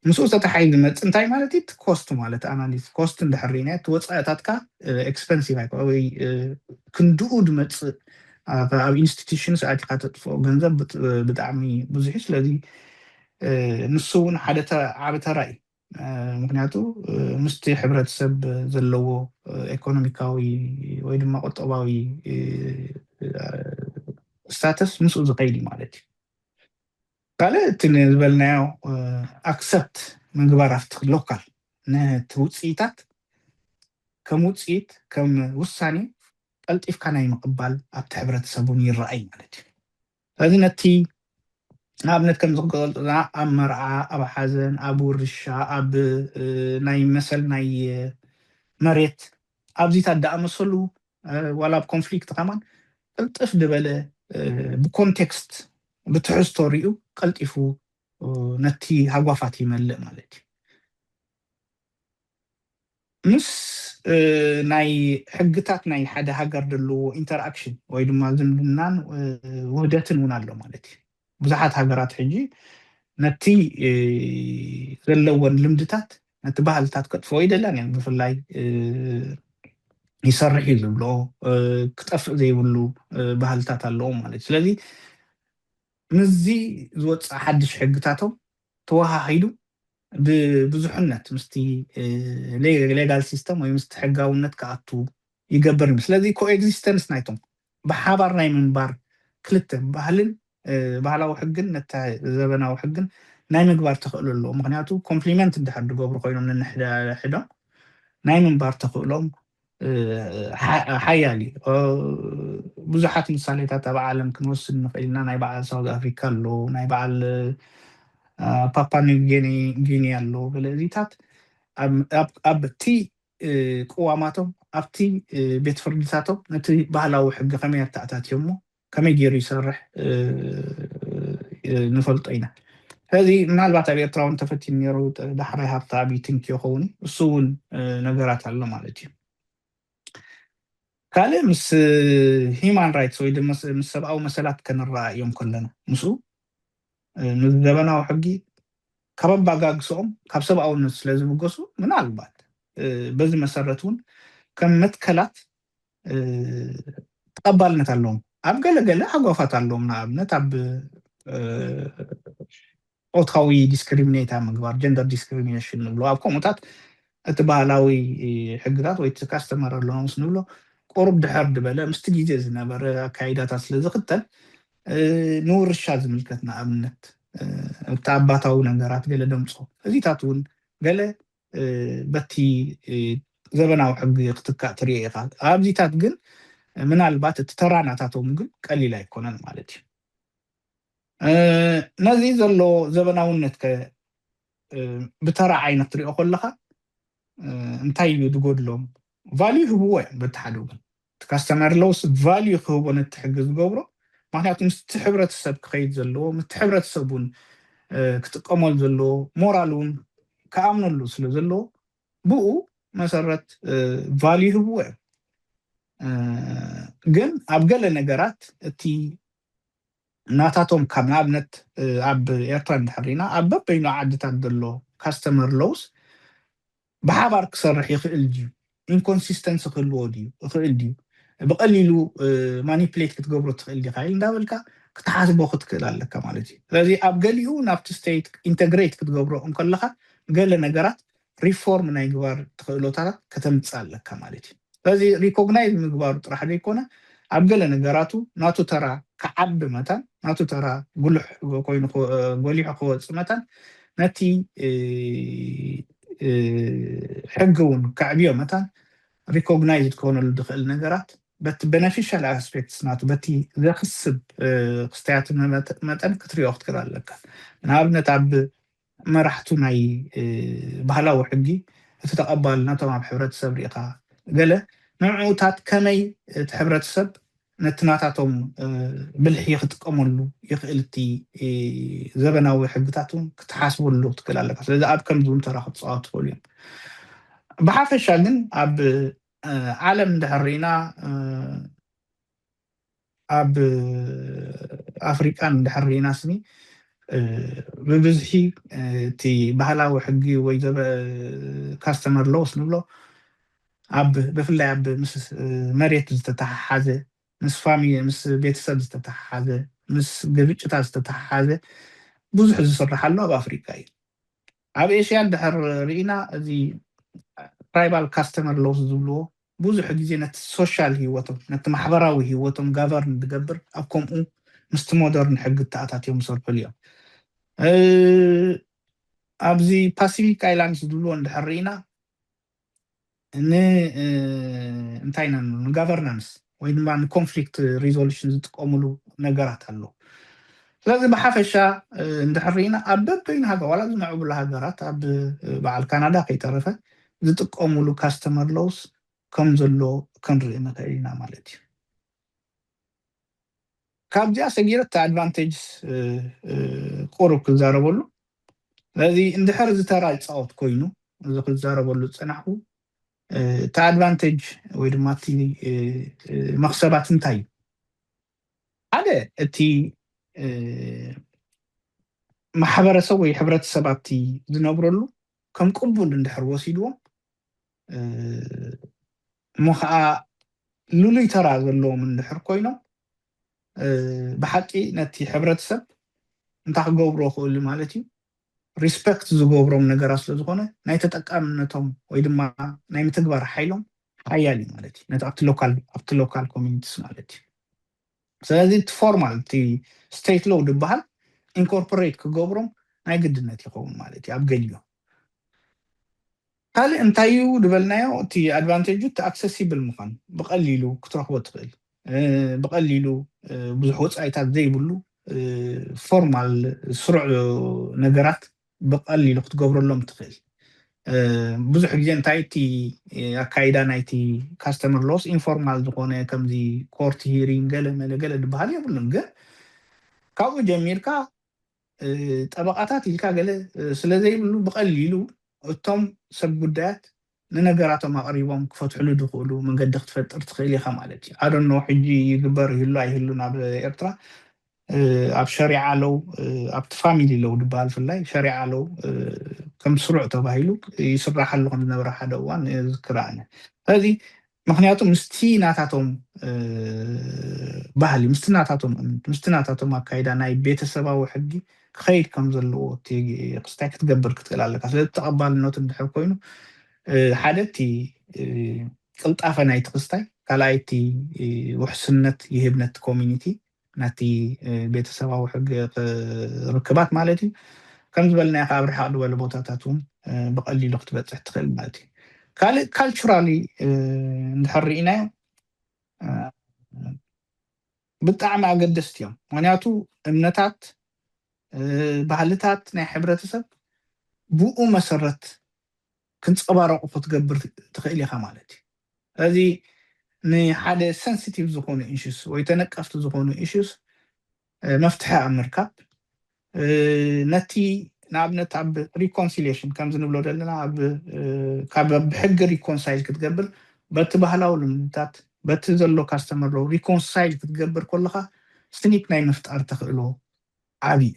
ምስኡ ተተሓሒዙ ዝመፅእ እንታይ ማለት እዩ ኮስት ማለት ኣናሊስ ኮስት እንድሕር ሪእና እቲ ወፃኢታትካ ኤክስፐንሲቭ ኣይኮነ ወይ ክንድኡ ድመፅእ ኣብ ኢንስቲትዩሽን ሰኣቲካ ተጥፍኦ ገንዘብ ብጣዕሚ ብዙሕ እዩ ስለዚ ንሱ እውን ሓደ ዓብ ተራ እዩ ምክንያቱ ምስቲ ሕብረተሰብ ዘለዎ ኢኮኖሚካዊ ወይ ድማ ቁጠባዊ ስታተስ ምስኡ ዝኸይድ ማለት እዩ ካልእ እቲ ዝበልናዮ ኣክሰፕት ምግባር ኣብቲ ሎካል ነቲ ውፅኢታት ከም ውፅኢት ከም ውሳኔ ቀልጢፍካ ናይ ምቕባል ኣብቲ ሕብረተሰብ እውን ይረኣይ ማለት እዩ ስለዚ ነቲ ንኣብነት ከም ዝገልፁና ኣብ መርዓ ኣብ ሓዘን ኣብ ውርሻ ኣብ ናይ መሰል ናይ መሬት ኣብዚታት ዳኣመሰሉ ዋላ ኣብ ኮንፍሊክት ከማን ቅልጥፍ ድበለ ብኮንቴክስት ብትሕዝቶ ሪኡ ቀልጢፉ ነቲ ሃጓፋት ይመልእ ማለት እዩ ምስ ናይ ሕግታት ናይ ሓደ ሃገር ዘለዎ ኢንተርኣክሽን ወይ ድማ ዝምድናን ውህደትን እውን ኣሎ ማለት እዩ ብዙሓት ሃገራት ሕጂ ነቲ ዘለወን ልምድታት ነቲ ባህልታት ከጥፍኦ ይደላን እየን ብፍላይ ይሰርሕ እዩ ዝብሎ ክጠፍእ ዘይብሉ ባህልታት ኣለዎ ማለት እዩ ስለዚ ምዚ ዝወፅእ ሓድሽ ሕግታቶም ተወሃሂዱ ብብዙሕነት ምስቲ ሌጋል ሲስተም ወይ ምስቲ ሕጋውነት ክኣቱ ይገብር እዩ ስለዚ ኮኤግዚስተንስ ናይቶም بحابر ناي منبار كلتن بحلن ባህላዊ ሕግን ነታ ዘበናዊ ሕግን ናይ ምግባር ተኽእሎ ኣለዎ ምክንያቱ ኮምፕሊመንት እንድሕር ዝገብሩ ኮይኖም ነንሕዶም ናይ ምንባር ተኽእሎም ሓያል ብዙሓት ምሳሌታት ኣብ ዓለም ክንወስድ ንኽእል ኢና ናይ በዓል ሳውዝ ኣፍሪካ ኣሎ ናይ በዓል ፓፓ ኒው ኣሎ ገለ እዚታት ኣብቲ ቅዋማቶም ኣብቲ ቤት ፍርድታቶም ነቲ ባህላዊ ሕጊ ከመይ ኣተኣታትዮሞ ከመይ ገይሩ ይሰርሕ ንፈልጦ ኢና ሕዚ ምናልባት ኣብ ኤርትራ እውን ተፈቲኑ ነይሩ ዳሕራይ ሃብቲ ኣብይ ትንኪ ይኸውን እሱ እውን ነገራት ኣሎ ማለት እዩ ካልእ ምስ ሂማን ራይትስ ወይ ድማ ምስ ሰብኣዊ መሰላት ከንረኣዮም ከለና ምስኡ ንዘበናዊ ሕጊ ካብ ኣባጋግሶኦም ካብ ሰብኣውነት ስለ ዝብገሱ ምናልባት በዚ መሰረት እውን ከም መትከላት ተቐባልነት ኣለዎም ኣብ ገለገለ ሓጓፋት ኣለዎም ንኣብነት ኣብ ፆታዊ ዲስክሪሚኔት ምግባር ጀንደር ዲስክሪሚኔሽን ንብሎ ኣብ ከምኡታት እቲ ባህላዊ ሕግታት ወይ እቲ ካስተመር ኣለዎ ምስ ንብሎ ቁሩብ ድሕር ድበለ ምስቲ ግዜ ዝነበረ ኣካይዳታት ስለ ዝኽተል ንውርሻ ዝምልከት ንኣብነት እቲ ኣባታዊ ነገራት ገለ ደምፆ እዚታት እውን ገለ በቲ ዘበናዊ ሕጊ ክትካእ ትሪኦ ኢኻ ኣብዚታት ግን ምናልባት እቲ ተራናታቶም ግን ቀሊል ኣይኮነን ማለት እዩ ነዚ ዘሎ ዘበናውነት ብተራ ዓይነት ትሪኦ ከለካ እንታይ እዩ ዝጎድሎም ቫልዩ ይህብዎ እዮም በቲ ሓደ ግን እቲ ካስተመር ለውስ ቫልዩ ክህቦ ነቲ ሕጊ ዝገብሮ ምክንያቱ ምስቲ ሕብረተሰብ ክኸይድ ዘለዎ ምስቲ ሕብረተሰብ እውን ክጥቀመሉ ዘለዎ ሞራል እውን ከኣምነሉ ስለ ዘለዎ ብኡ መሰረት ቫልዩ ይህብዎ እዮም ግን ኣብ ገለ ነገራት እቲ ናታቶም ካብ ንኣብነት ኣብ ኤርትራ እንድሕሪና ኣብ በበይኑ ዓድታት ዘሎ ካስተመር ሎውስ ብሓባር ክሰርሕ ይኽእል ድዩ ኢንኮንሲስተንሲ ክህልዎ ድዩ ይኽእል ድዩ ብቐሊሉ ማኒፕሌት ክትገብሮ ትኽእል ዲኻ ኢል እንዳበልካ ክትሓስቦ ክትክእል ኣለካ ማለት እዩ ስለዚ ኣብ ገሊኡ ናብቲ ስቴት ኢንተግሬት ክትገብሮ እንከለካ ገለ ነገራት ሪፎርም ናይ ግባር ትኽእሎታት ከተምፅእ ኣለካ ማለት እዩ ስለዚ ሪኮግናይዝ ምግባሩ ጥራሕ ዘይኮነ ኣብ ገለ ነገራቱ ናቱ ተራ ክዓቢ መጠን ናቱ ተራ ጉልሕ ኮይኑ ጎሊሑ ክወፅእ መጠን ነቲ ሕጊ እውን ከዕብዮ መጠን ሪኮግናይዝድ ክኾነሉ ዝኽእል ነገራት በቲ ቤነፊሻል ኣስፔክትስ ናቱ በቲ ዘኽስብ ክስተያት መጠን ክትሪኦ ክትክእል ኣለካ ንኣብነት ኣብ መራሕቱ ናይ ባህላዊ ሕጊ እቲ ተቐባልነቶም ኣብ ሕብረተሰብ ሪኢኻ ገለ ንዕኡታት ከመይ እቲ ሕብረተሰብ ነቲ ናታቶም ብልሒ ክጥቀመሉ ይኽእል እቲ ዘበናዊ ሕግታት እውን ክትሓስበሉ ክትክእል ኣለካ ስለዚ ኣብ ከምዚ እውን ተራ ክትፃወቱ ትኽእሉ እዮም ብሓፈሻ ግን ኣብ ዓለም እንድሕር ሪኢና ኣብ ኣፍሪቃ እንድሕር ሪኢና ስኒ ብብዝሒ እቲ ባህላዊ ሕጊ ወይ ካስተመር ሎውስ ንብሎ ኣብ ብፍላይ ኣብ ምስ መሬት ዝተተሓሓዘ ምስ ፋሚሊ ምስ ቤተሰብ ዝተተሓሓዘ ምስ ግብጭታት ዝተተሓሓዘ ብዙሕ ዝስራሕ ኣሎ ኣብ ኣፍሪቃ እዩ ኣብ ኤሽያ እንድሕር ሪኢና እዚ ትራይባል ካስተመር ሎውስ ዝብልዎ ብዙሕ ግዜ ነቲ ሶሻል ሂወቶም ነቲ ማሕበራዊ ሂወቶም ጋቨርን ዝገብር ኣብ ከምኡ ምስቲ ሞደርን ሕጊ ተኣታትዮም ዝሰርሑሉ እዮም ኣብዚ ፓሲፊክ ኣይላንድስ ዝብልዎ እንድሕር ሪኢና እንታይ ኢና ንጋቨርናንስ ወይ ድማ ንኮንፍሊክት ሪዞሉሽን ዝጥቀምሉ ነገራት ኣሎ ስለዚ ብሓፈሻ እንድሕር ሪኢና ኣብ በበይኑ ሃገር ዋላ ዝምዕብሉ ሃገራት ኣብ በዓል ካናዳ ከይተረፈ ዝጥቀምሉ ካስተመር ሎውስ ከም ዘሎ ክንርኢ ንኽእል ኢና ማለት እዩ ካብዚኣ ሰጊረት ኣድቫንቴጅስ ቁሩብ ክዛረበሉ ስለዚ እንድሕር ዝተራ ይፃወት ኮይኑ እዚ ክዛረበሉ ዝፀናሕኩ እቲ ኣድቫንቴጅ ወይ ድማ እቲ መክሰባት እንታይ እዩ ሓደ እቲ ማሕበረሰብ ወይ ሕብረተሰብ ኣብቲ ዝነብረሉ ከም ቅቡል እንድሕር ወሲድዎ እሞ ከዓ ልሉይ ተራ ዘለዎም እንድሕር ኮይኖም ብሓቂ ነቲ ሕብረተሰብ እንታይ ክገብሮ ክእሉ ማለት እዩ ሪስፔክት ዝገብሮም ነገራት ስለ ዝኾነ ናይ ተጠቃምነቶም ወይ ድማ ናይ ምትግባር ሓይሎም ሓያል እዩ ማለት እዩ ነቲ ኣብቲ ሎካል ኮሚኒቲስ ማለት እዩ ስለዚህ ፎርማል ቲ ስቴት ሎው ድበሃል ኢንኮርፖሬት ክገብሮም ናይ ግድነት ይኸውን ማለት እዩ ኣብ ገሊኡ ካልእ እንታይ እዩ ድበልናዮ እቲ ኣድቫንቴጁ እቲ ኣክሰሲብል ምዃኑ ብቐሊሉ ክትረኽቦ ትኽእል ብቐሊሉ ብዙሕ ወፃኢታት ዘይብሉ ፎርማል ስሩዕ ነገራት ብቐሊሉ ክትገብረሎም ትኽእል ብዙሕ ግዜ እንታይ እቲ ኣካይዳ ናይቲ ካስተመር ሎስ ኢንፎርማል ዝኾነ ከምዚ ኮርት ሂሪንግ ገለ ድበሃል የብሉን ግን ካብኡ ጀሚርካ ጠበቃታት ኢልካ ገለ ስለዘይብሉ ብቐሊሉ እቶም ሰብ ጉዳያት ንነገራቶም ኣቕሪቦም ክፈትሕሉ ድኽእሉ መንገዲ ክትፈጥር ትኽእል ኢኻ ማለት እዩ ኣዶኖ ሕጂ ይግበር ይህሉ ኣይህሉን ኣብ ኤርትራ ኣብ ሸሪዓ ለው ኣብቲ ፋሚሊ ለው ድበሃል ፍላይ ሸሪዓ ለው ከም ስሩዕ ተባሂሉ ይስራሓሉ ከም ዝነበረ ሓደ እዋን ዝክርኣነ ስለዚ ምክንያቱ ምስቲ ናታቶም ባህሊ ምስቲ ናታቶም ኣካይዳ ናይ ቤተሰባዊ ሕጊ ክኸይድ ከም ዘለዎ ክስታይ ክትገብር ክትኽእል ኣለካ ስለዚ ተቐባልነቱ እንድሕር ኮይኑ ሓደ እቲ ቅልጣፈ ናይቲ ክስታይ ካልኣይ እቲ ውሕስነት ይህብ ነቲ ኮሚኒቲ ናቲ ቤተሰባዊ ሕጊ ርክባት ማለት እዩ ከም ዝበልናዮ ካብ ርሓቕ ዝበለ ቦታታት እውን ብቐሊሉ ክትበፅሕ ትኽእል ማለት እዩ ካልእ ካልቸራሊ እንድሕር ርኢናዮ ብጣዕሚ ኣገደስቲ እዮም ምክንያቱ እምነታት ባህልታት ናይ ሕብረተሰብ ብኡ መሰረት ክንፀባረቑ ክትገብር ትኽእል ኢኻ ማለት እዩ ስለዚ ንሓደ ሰንሲቲቭ ዝኾኑ ኢሹስ ወይ ተነቀፍቲ ዝኾኑ ኢሹስ መፍትሒ ኣብ ምርካብ ነቲ ንኣብነት ኣብ ሪኮንሲሊሽን ከም ዝንብሎ ዘለና ካብ ብሕጊ ሪኮንሳይል ክትገብር በቲ ባህላዊ ልምድታት በቲ ዘሎ ካስተመር ሎው ሪኮንሳይል ክትገብር ከለካ ስኒት ናይ ምፍጣር ተኽእሎ ዓብዪ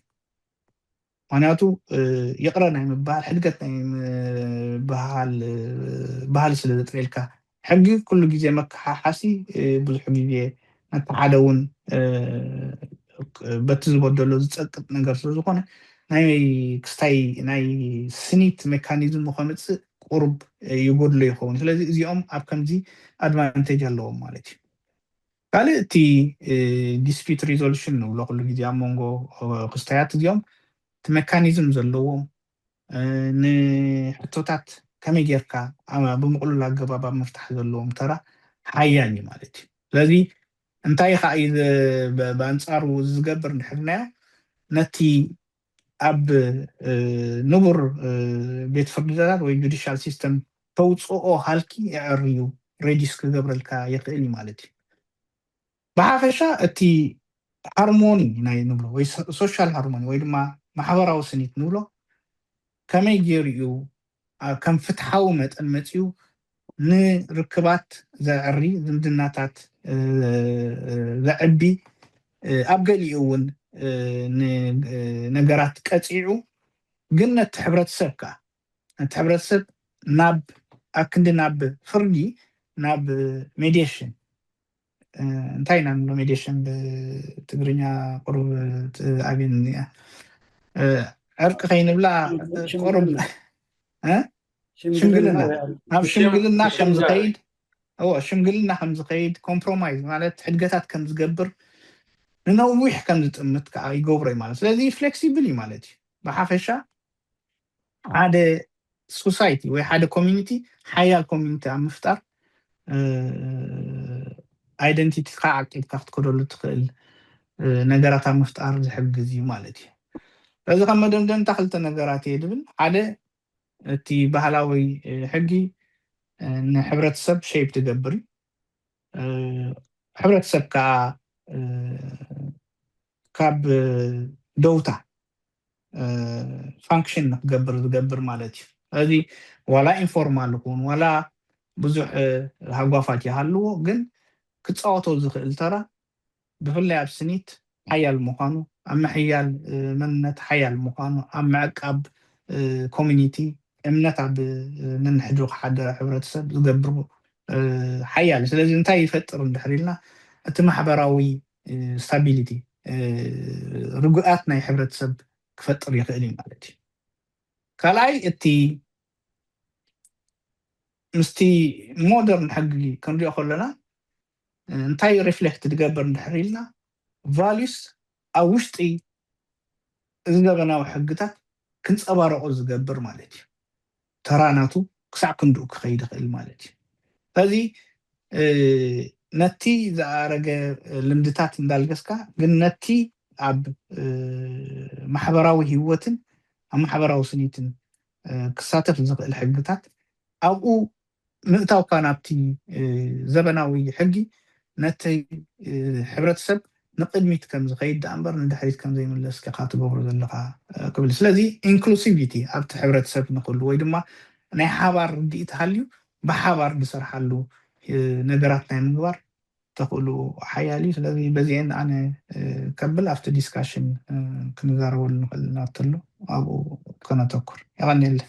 ምክንያቱ ይቕረ ናይ ምባሃል ሕድገት ናይ ባህል ስለ ዘጥልየልካ ሕጊ ኩሉ ግዜ መከሓሓሲ ብዙሕ ግዜ ነቲ ሓደ እውን በቲ ዝበደሎ ዝፀቅጥ ነገር ስለዝኾነ ናይ ክስታይ ናይ ስኒት ሜካኒዝም ከመፅእ ቁርብ ይጎድሎ ይኸውን ስለዚ እዚኦም ኣብ ከምዚ ኣድቫንቴጅ ኣለዎም ማለት እዩ ካልእ እቲ ዲስፒት ሪዞሉሽን ንብሎ ኩሉ ግዜ ኣብ መንጎ ክስታያት እዚኦም እቲ ሜካኒዝም ዘለዎም ንሕቶታት ከመይ ጌርካ ብምቕሉል ኣገባብ ኣብ ምፍታሕ ዘለዎም ተራ ሓያል እዩ ማለት እዩ ስለዚ እንታይ ከዓ እዩ ብኣንፃሩ ዝገብር ንድሕርናዮ ነቲ ኣብ ንቡር ቤት ፍርድታት ወይ ጁዲሻል ሲስተም ተውፅኦ ሃልኪ ይዕርዩ ሬዲስ ክገብረልካ ይኽእል እዩ ማለት እዩ ብሓፈሻ እቲ ሃርሞኒ ናይ ንብሎ ወይ ሶሻል ሃርሞኒ ወይ ድማ ማሕበራዊ ስኒት ንብሎ ከመይ ገይሩ እዩ ከም ፍትሓዊ መጠን መፅኡ ንርክባት ዘዕሪ ዝምድናታት ዘዕቢ ኣብ ገሊኡ እውን ነገራት ቀፂዑ ግን ነቲ ሕብረተሰብ ከዓ ነቲ ሕብረተሰብ ናብ ኣብ ክንዲ ናብ ፍርዲ ናብ ሜዲሽን እንታይ ኢና ንብሎ ሜዲሽን ብትግርኛ ቁሩብ ኣብን ዕርቂ ከይንብላ ቁሩብ ሽምግልና ናብ ሽምግልና ከም ዝኸይድ ሽምግልና ከም ዝኸይድ ኮምፕሮማይዝ ማለት ሕድገታት ከም ዝገብር ንነዊሕ ከም ዝጥምት ከዓ ይገብሮ እዩ ማለት ስለዚ ፍሌክሲብል እዩ ማለት እዩ ብሓፈሻ ሓደ ሶሳይቲ ወይ ሓደ ኮሚኒቲ ሓያል ኮሚኒቲ ኣብ ምፍጣር ኣይደንቲቲካ ዓቂድካ ክትከደሉ ትኽእል ነገራት ኣብ ምፍጣር ዝሕግዝ እዩ ማለት እዩ ስለዚ ከም መደምደምታ ክልተ ነገራት እየ ድብል ሓደ እቲ ባህላዊ ሕጊ ንሕብረተሰብ ሸይፕ ትገብር ሕብረተሰብ ከዓ ካብ ደውታ ፋንክሽን ንክገብር ዝገብር ማለት እዩ ስለዚ ዋላ ኢንፎርማል ይኹን ዋላ ብዙሕ ሃጓፋት ይሃልዎ ግን ክፃወቶ ዝኽእል ተራ ብፍላይ ኣብ ስኒት ሓያል ምዃኑ ኣብ ምሕያል መንነት ሓያል ምዃኑ ኣብ ምዕቃብ ኮሚኒቲ እምነት ኣብ ነንሕድሩ ሓደ ሕብረተሰብ ዝገብር ሓያል ስለዚ እንታይ ይፈጥር እንድሕር ኢልና እቲ ማሕበራዊ ስታቢሊቲ ርጉኣት ናይ ሕብረተሰብ ክፈጥር ይኽእል እዩ ማለት እዩ ካልኣይ እቲ ምስቲ ሞደርን ሕጊ ክንሪኦ ከለና እንታይ ሪፍሌክት ትገብር እንድሕር ኢልና values ኣብ ውሽጢ ዝገበናዊ ሕግታት ክንፀባረቆ ዝገብር ማለት እዩ ተራናቱ ክሳዕ ክንድኡ ክኸይድ ይኽእል ማለት እዩ ስለዚ ነቲ ዝኣረገ ልምድታት እንዳልገስካ ግን ነቲ ኣብ ማሕበራዊ ህይወትን ኣብ ማሕበራዊ ስኒትን ክሳተፍ ዝኽእል ሕግታት ኣብኡ ምእታውካ ናብቲ ዘበናዊ ሕጊ ነቲ ሕብረተሰብ ንቅድሚት ከም ዝኸይድ እምበር ንድሕሪት ከም ዘይምለስ ኢኻ ትገብሮ ዘለካ ክብል ስለዚ ኢንክሉሲቪቲ ኣብቲ ሕብረተሰብ ንኽህሉ ወይ ድማ ናይ ሓባር ርድኢት ሃልዩ ብሓባር ዝሰርሓሉ ነገራት ናይ ምግባር ተኽእሉ ሓያል እዩ ስለዚ በዚአን ኣነ ከብል ኣብቲ ዲስካሽን ክንዛረበሉ ንኽእል ናተሎ ኣብኡ ከነተኩር ይቐኒየለ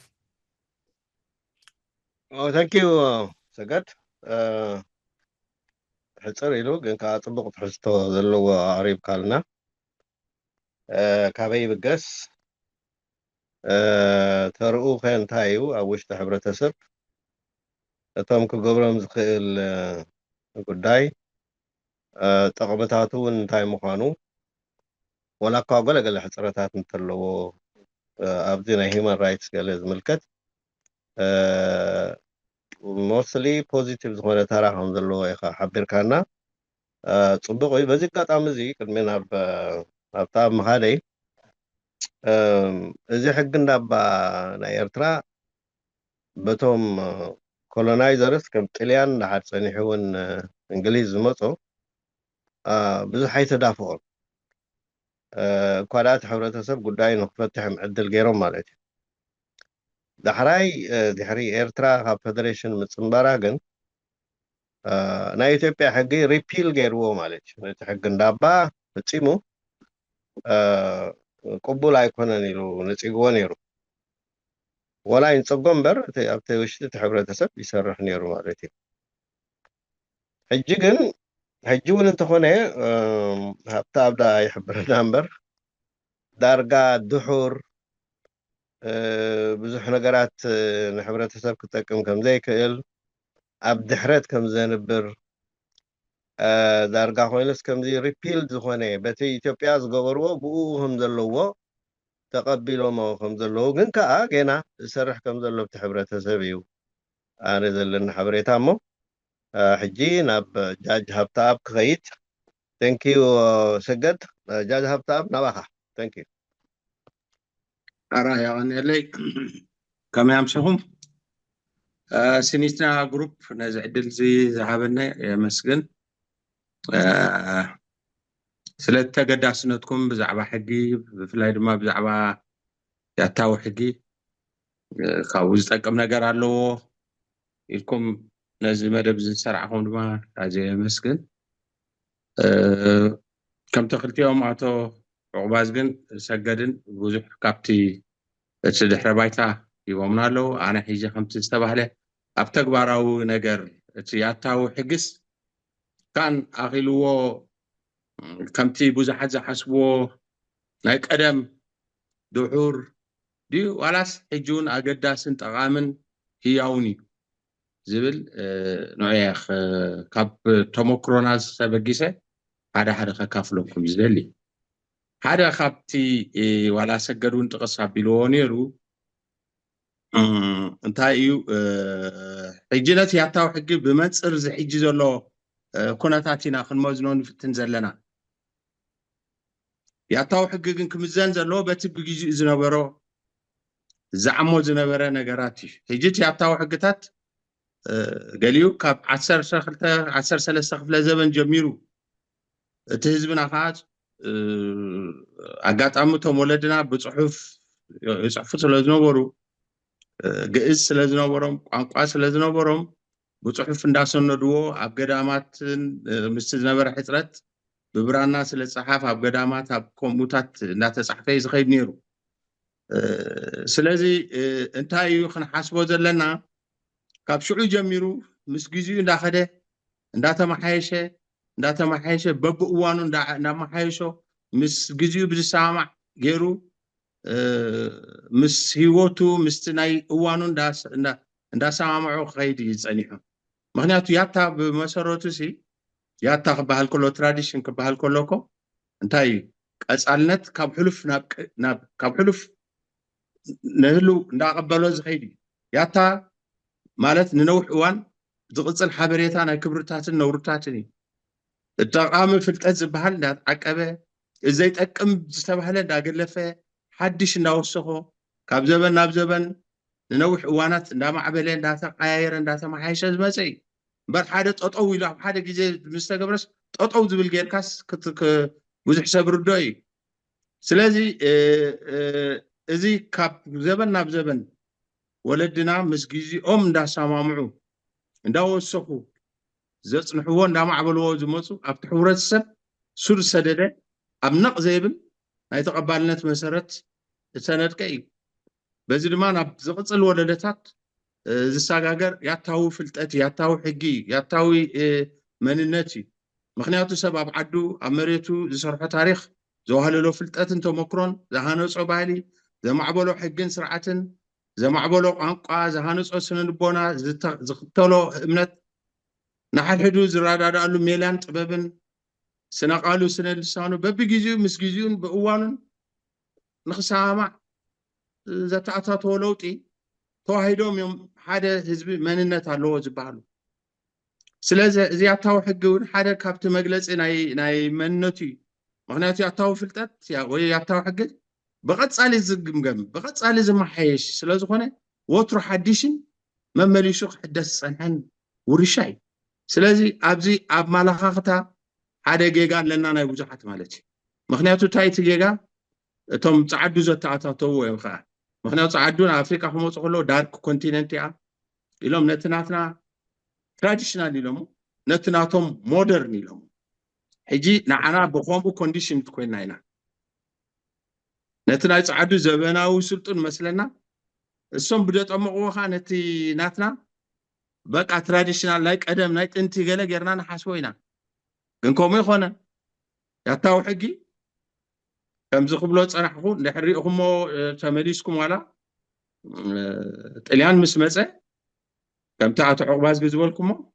ثانك يو سجد حصر ኢሉ ግን ከዓ ፅቡቅ ትሕዝቶ ዘለዎ ኣቅሪብ ካልና ካበይ ብገስ ተርኡ ከንታይ እዩ ኣብ ውሽጢ ሕብረተሰብ እቶም ክገብሮም ዝኽእል ጉዳይ ጠቕምታቱ እንታይ ምዃኑ ወላ እኳ ገለገለ ሕፅረታት እንተለዎ ኣብዚ ናይ ሂውማን ራይትስ ገለ ዝምልከት mostly positive ዝኾነ ተራ ከም ዘለዎ ኢኻ ሓቢርካና ፅቡቅ እዩ በዚ ኣጋጣሚ እዚ ቅድሚ ናብታ ምኻደይ እዚ ሕጊ እንዳባ ናይ ኤርትራ በቶም ኮሎናይዘርስ ከም ጣልያን እንዳሓድ ፀኒሑ እውን እንግሊዝ ዝመፁ ብዙሕ ኣይተዳፍኦም እኳ ዳት ሕብረተሰብ ጉዳይ ንክፈትሕ ዕድል ገይሮም ማለት እዩ ዳሕራይ ድሕሪ ኤርትራ ካብ ፌደሬሽን ምፅምባራ ግን ናይ ኢትዮጵያ ሕጊ ሪፒል ገይርዎ ማለት እዩ ነቲ ሕጊ እንዳባ ፈፂሙ ቅቡል ኣይኮነን ኢሉ ነፂግዎ ነይሩ ወላ ይንፀጎ እምበር ኣብቲ ውሽጢ እቲ ሕብረተሰብ ይሰርሕ ነይሩ ማለት እዩ ሕጂ ግን ሕጂ እውን እንተኾነ ሃብታ ኣብዳ ይሕብረና እምበር ዳርጋ ድሑር ብዙሕ ነገራት ንሕብረተሰብ ክጠቅም ከም ዘይክእል ኣብ ድሕረት ከም ዘንብር ዳርጋ ኮይነስ ከምዚ ሪፒል ዝኾነ በቲ ኢትዮጵያ ዝገበርዎ ብኡ ከም ዘለዎ ተቐቢሎሞ ከም ዘለዎ ግን ከዓ ገና ዝሰርሕ ከም ዘሎ ብቲ ሕብረተሰብ እዩ ኣነ ዘለና ሓበሬታ እሞ ሕጂ ናብ ጃጅ ሃብተኣብ ክኸይድ ተንኪዩ ሰገድ ጃጅ ሃብተኣብ ናባኻ ተንኪዩ ኣራ ያቀኒለይ ከመይ ኣምሰኹም ሲኒትና ግሩፕ ነዚ ዕድል እዚ ዝሃበና የመስግን ስለ ተገዳስነትኩም ብዛዕባ ሕጊ ብፍላይ ድማ ብዛዕባ ያታዊ ሕጊ ካብኡ ዝጠቅም ነገር ኣለዎ ኢልኩም ነዚ መደብ ዝሰርዓኹም ድማ ኣዝየ የመስግን ከምቲ ክልቲኦም ኣቶ ዕቁባዝ ግን ሰገድን ብዙሕ ካብቲ እቲ ድሕረ ባይታ ሂቦምና ኣለዉ ኣነ ሒዚ ከምቲ ዝተባህለ ኣብ ተግባራዊ ነገር እቲ ያታዊ ሕግስ ካን ኣኺልዎ ከምቲ ብዙሓት ዝሓስብዎ ናይ ቀደም ድሑር ድዩ ዋላስ ሕጂ እውን ኣገዳስን ጠቓምን ህያውን እዩ ዝብል ንዕየ ካብ ተመክሮና ዝተበጊሰ ሓደ ሓደ ከካፍለኩም ዝደሊ ሓደ ካብቲ ዋላ ሰገድ እውን ጥቕስ ኣቢልዎ ነይሩ እንታይ እዩ ሕጂ ነቲ ያታዊ ሕጊ ብመንፅር ዝሕጂ ዘሎ ኩነታት ኢና ክንመዝኖ ንፍትን ዘለና ያታዊ ሕጊ ግን ክምዘን ዘለዎ በቲ ብግዚኡ ዝነበሮ ዝዓሞ ዝነበረ ነገራት እዩ ሕጂ እቲ ያታዊ ሕግታት ገሊኡ ካብ 13 ክፍለ ዘበን ጀሚሩ እቲ ህዝብና ከዓ ኣጋጣሚ እቶም ወለድና ብፅሑፍ ይፅሕፉ ስለዝነበሩ ግእዝ ስለዝነበሮም ቋንቋ ስለዝነበሮም ብፅሑፍ እንዳሰነድዎ ኣብ ገዳማትን ምስቲ ዝነበረ ሕፅረት ብብራና ስለ ፀሓፍ ኣብ ገዳማት ኣብ ከምኡታት እንዳተፃሕፈ ዝኸይድ ነይሩ ስለዚ እንታይ እዩ ክንሓስቦ ዘለና ካብ ሽዑ ጀሚሩ ምስ ግዚኡ እንዳኸደ እንዳተመሓየሸ በብእዋኑ እንዳመሓየሾ ምስ ግዚኡ ብዝሰማማዕ ገይሩ ምስ ሂወቱ ምስቲ ናይ እዋኑ እንዳሰማምዑ ክኸይድ እዩ ዝፀኒሑ ምክንያቱ ያታ ብመሰረቱ ሲ ያታ ክበሃል ከሎ ትራዲሽን ክበሃል ከሎኮ انتاي قصالنت كاب حلف ناب كاب حلف نهلو እንዳقبلو زخيدي ياتا مالت ننوح اوان زقصل حبريتا ناي كبرتاتن نورتاتن التقام فلطت زبحال دا عقبه ازاي يطقم زتبحاله دا غلفه حدش እንዳوسخو كاب زبن ناب زبن ننوح اوانات دا معبله دا تقاير دا تمحايش زمصي بر حاده ططو يلا حاده غزي مستغبرس ططو زبل غيركاس كتك بزح سبردوي سلازي ازي كاب زبن ناب زبن ولدنا مسجيزي دا سامامعو دا وسخو زصنحو دا معبلو زمصو ابت حورتسب سور سدده ابنق زيبل اي تقبالنت مسرت سندقي بزي دما ناب زقصل ولدتات زساغاغر ياتاو فلطت ياتاو حقي ياتاو مننتي مخنياتو سبب عدو امريتو زسرحو تاريخ زوهللو فلطت انتو مكرون زهانصو بالي زمعبلو حقن سرعتن زمعبلو قانقا زهانصو سنلبونا زختلو امنت نحل حدو زرادادالو ميلان طببن سنقالو سنلسانو ببغيزيو مسغيزيون بأوانن نخسامع زتعتاتو لوطي توحيدوم يوم حدا حزب مننت علو زبالو سلازي زياتاو حقون حدا كابت مجلس ناي مننتي مغنياتو ياتاو فلطت يا وي ياتاو حق بقصالي زغمغم بقصالي زمحيش سلازخونه وترو حديشن ممليشو حدث صنحن ورشاي سلازي ابزي اب مالخاختا حدا جيغا لنا ناي بوزحات مالتي مغنياتو تايت جيغا توم تعدو زتعتاتو يمخا مغنياتو تعدونا افريقيا خموص كله دارك كونتيننت يا إلهم نتناتنا تراديشنال إلهم نتناتهم مودرن إلهم حجي نعنا بخومبو كونديشن تكوين ناينا نتنا يصعدو زبناو سلطن مثلنا السم بدات امقوخا نتي ناتنا بقى تراديشنال لايك ادم نايت انت غلا غيرنا نحاسوينا كنكم يخونه ياتاو حقي كم زخبلو صنحكو نحريكمو تمليسكم ولا طليان مسمصه كم تاعت عقباز بزولكمو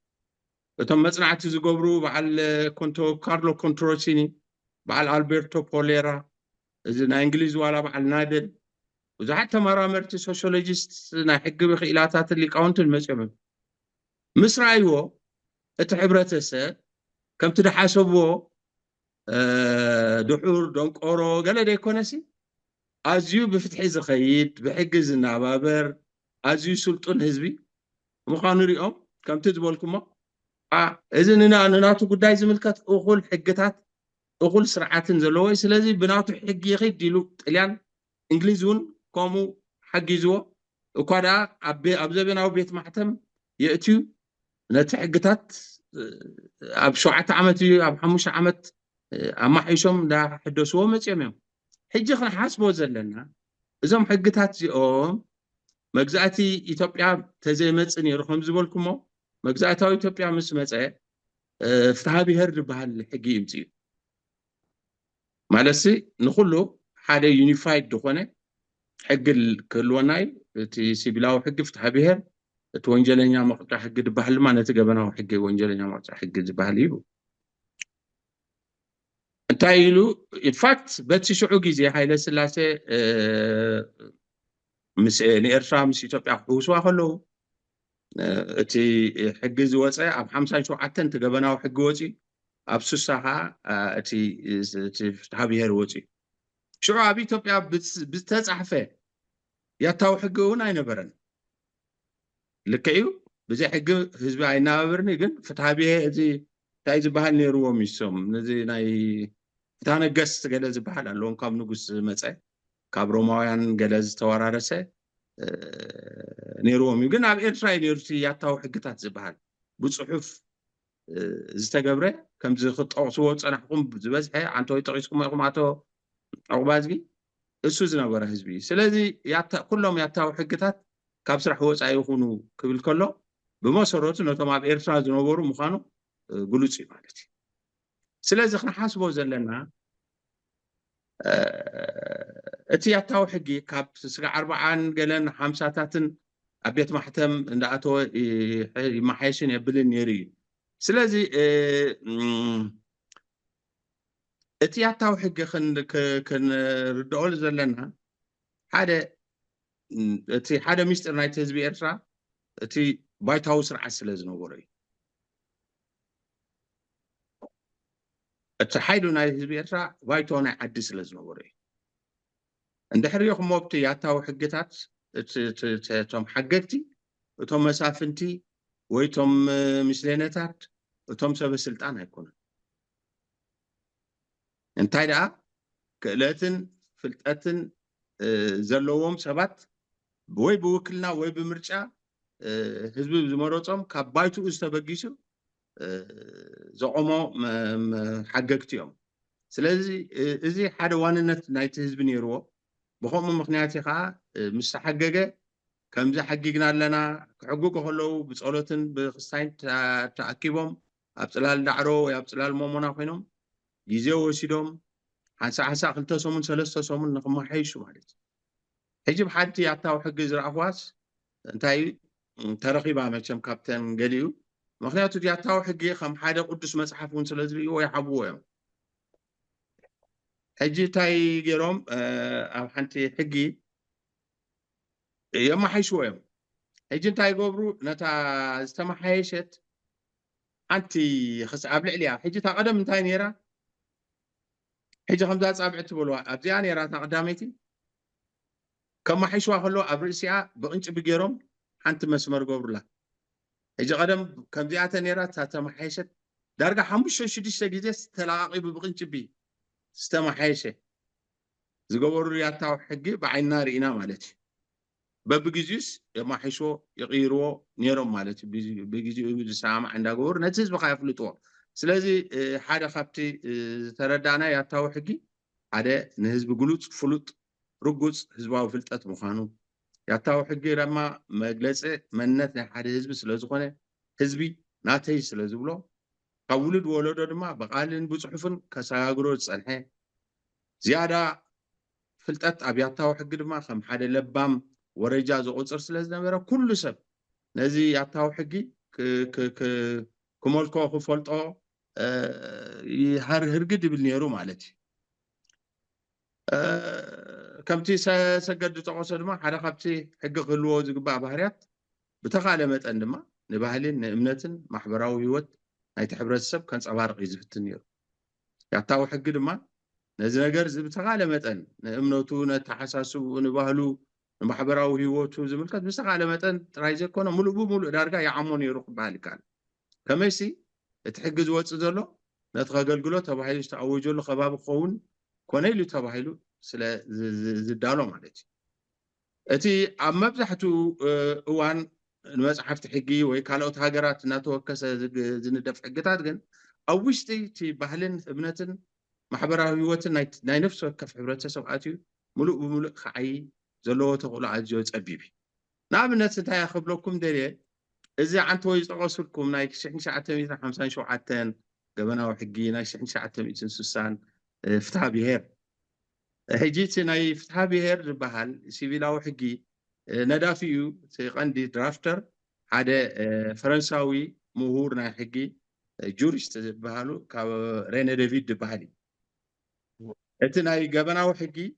بتم مصنعتي زغبرو بعل كونتو كارلو كونتروسيني بعل البرتو بوليرا إذا إنجليز ولا بعل نادل وإذا حتى مرامرتي سوشيولوجيست نحق بخيلاتات اللي كاونت المسمى مسرعيو اتحبرتسه كم تدحاسبو دحور دنقورو قال دي كونسي ازيو بفتحي زخيد بحجز النبابر ازيو سلطن حزبي مخانو ريوم كم تزبولكم اذن انا ناتو قداي زملكت اخول حقتات اخول سرعاتن زلوي سلازي بناتو حق يخيد ديلو طليان انجليزون كومو حقيزو وكذا ابزبناو بيت محتم ياتيو نت حقتات اب 7 عامت اب 5 عامت اما حيشوم دا حدثو مصيمم حجي خنا حاسبو زلنا ازم حقتات زيوم مغزاتي ايثيوبيا تزيمصن يرخم زبلكمو مغزاتاو ايثيوبيا مس مصه فتح بهر بحال حقي يمصي مالسي نخلو حدا يونيفايد دخونه حق الكلوناي تي سيبلاو حق فتح بهر توانجلنيا مقطع حق دبحل ما نتقبناو حق وانجلنيا مقطع حق دبحل يبو انتايلو ان فاكت بتسي شعو غيزي حيله سلاسه مس نيرشا مس ايثيوبيا حوسوا خلو اتي حق زوصه اب 57 تقبناو حق وصي اب 60 اتي فتح بهر وصي شعو اب ايثيوبيا بتتصحفه ياتاو حق هنا ينبرن لكيو بزي حق حزب عينابرني كن فتح بيه ازي تاي زبحال نيرو ميسوم نزي ناي فتانا قس قلز بحال اللون كام نقص مصع كاب روماويان قلز توارارسه نيرو مي كن اب ارتراي نيرتي ياتاو حقتات زبحال بصحف زتغبره كم زي خطوسو صنحكم زبزحه عنتو يطقسكم يقوم اتو عقبازغي اسو زنبره حزبي سلازي ياتا كلهم ياتاو حقتات كاب سرح وصا يخونو كبل كله بمسروت نتوم اب ارترا زنبرو مخانو غلوصي مالتي سلازي خنا حاسبو زلنا اتي ياتاو حقي كاب سغ 40 قالن 50 تاتن ابيت محتم انداتو يمحيشن يبلن يري سلازي اتياتاو حق كن ردول زلنا هذا اتي هذا مستر نايت حزب إرترا اتي بايت هاوس رعس لزنبوري اتحايلو نايت حزب إرترا بايتونا عدس لزنبوري عند حريقهم موبتي ياتاو حقتات توم حقتي وتوم مسافنتي ويتوم مسلينتات وتوم سبب السلطان هيكون انتاي دا كألاتن فلتاتن زلوهم سبات ወይ ብውክልና ወይ ብምርጫ ህዝቢ ዝመረፆም ካብ ባይቱ ዝተበጊሱ ዘቆሞ ሓገግቲ እዮም ስለዚ እዚ ሓደ ዋንነት ናይቲ ህዝቢ ነይርዎ ብከምኡ ምክንያት ከዓ ምስ ተሓገገ ከምዚ ሓጊግና ኣለና ክሕግጉ ከለዉ ብፀሎትን ብክስታይን ተኣኪቦም ኣብ ፅላል ዳዕሮ ወይ ኣብ ፅላል ሞሞና ኮይኖም ግዜ ወሲዶም ሓንሳ 2 ሰሙን 3 ሰሙን ንክመሓይሹ ማለት እዩ ሕጂ ብሓንቲ ያታው ሕጊ ዝረኣኽዋስ እንታይ ተረኺባ መቸም ካፕተን ገሊኡ ምክንያቱ ያታው ሕጊ ከም ሓደ ቅዱስ መፅሓፍ እውን ስለዝርእይዎ ይሓብዎ እዮም ሕጂ እንታይ ገይሮም ኣብ ሓንቲ ሕጊ የመሓይሽዎ እዮም ሕጂ እንታይ ይገብሩ ነታ ዝተመሓየሸት ሓንቲ ኣብ ልዕልያ ሕጂ እታ ቀደም እንታይ ነይራ ሕጂ ከምዛ ፃብዕቲ ትብልዋ ኣብዚኣ ነይራ እታ ቀዳመይቲ كما حيشوا خلو أبرسيا بقنش بجيرهم حنت مسمر قبرلا إذا قدم كم زيادة نيرات تما حيشت درجة حمش شديش تجديس تلاقي بقنش بي استما حيشة زقبر رياتا حقي بعين نار إنا مالتي ببجيزيس ما حيشوا يغيروا نيرهم مالتي بيجيزيو بيجسام عند قبر نتيز بخاف لطوا سلازي حاجة خبتي تردانا ياتا حقي هذا نهز بقولت فلوت رجوز هزباو فلتات مخانو يعتاو حقي لما مجلس منت نحد هزب سلازقونه هزبي ناتي سلازبلو قولد ولد ما بقالن بصحفن كساغرو صنحه زياده فلتات ابيعتاو حقي لما خم حد لبام ورجا زقصر سلازنبره كل سب نزي يعتاو حقي ك كمولكو خفلطو هرقد بالنيرو مالتي كمتي سجد تقصد ما حدا خبتي حق خلوه زقبا بحريات بتخالى متن دما نباهلين امنتن محبراوي هيوت نايت حبرتسب كان صبارق يزفتن نير يعطاو حق دما نزي ነገር بتخالى متن امنتو نتحساسو نباهلو محبراوي هيوتو زملكت بتخالى متن تراي زكونه ملو بملو دارغا يعمون يروح بالكال كميسي تحجز وص زلو نتغلغلو تباهيل تعوجو خباب قون كونيلو تباهيلو سلا زدالو مالتي اتي اب مبزحتو اوان المصحفت حقي وي كالوت هاجرات ناتوكس زندف حقتات كن او وشتي تي بحلن ابنتن محبراوي هيوتن ناي نفس وكف حبرتسب اتيو ملؤ بملؤ خعي زلو تقول عجو صبيبي نابنت انت يخبلكم دليل اذا انت وي تقصلكم ناي 1957 جبنا وحقي ناي 1960 فتح بهير حجيت ناي فتح بهير بحال سيفيلاو حقي ندافيو سيقندي درافتر هذا فرنساوي مهور ناي حقي جوريست بحالو كاب ريني ديفيد بحالي اتناي جبناو حقي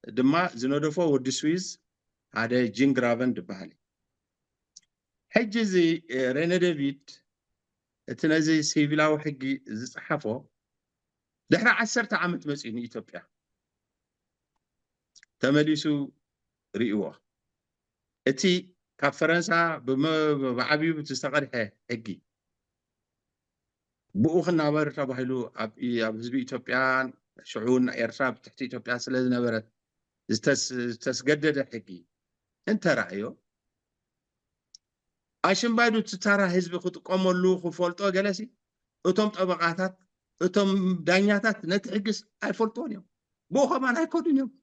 دما زنودفو ود سويز هذا جين غرافن بحالي حجي زي ريني ديفيد اتنازي سيفيلاو حقي زصحفو دحر 10 عامت مسين إثيوبيا تمليسو ريوا اتي كاب فرنسا بعبيو بتستقرح حقي بوخنا بر تباهلو اب حزب إثيوبيان شعون إرترا تحت إثيوبيا سلاز نبرت تسجدد حقي انت رايو عشان بايدو تتارا حزب خطقملو خفولطو جلسي اتم طبقاتات اتم دانياتات نتحجس ايفولطونيوم بو خمان هيكودنيوم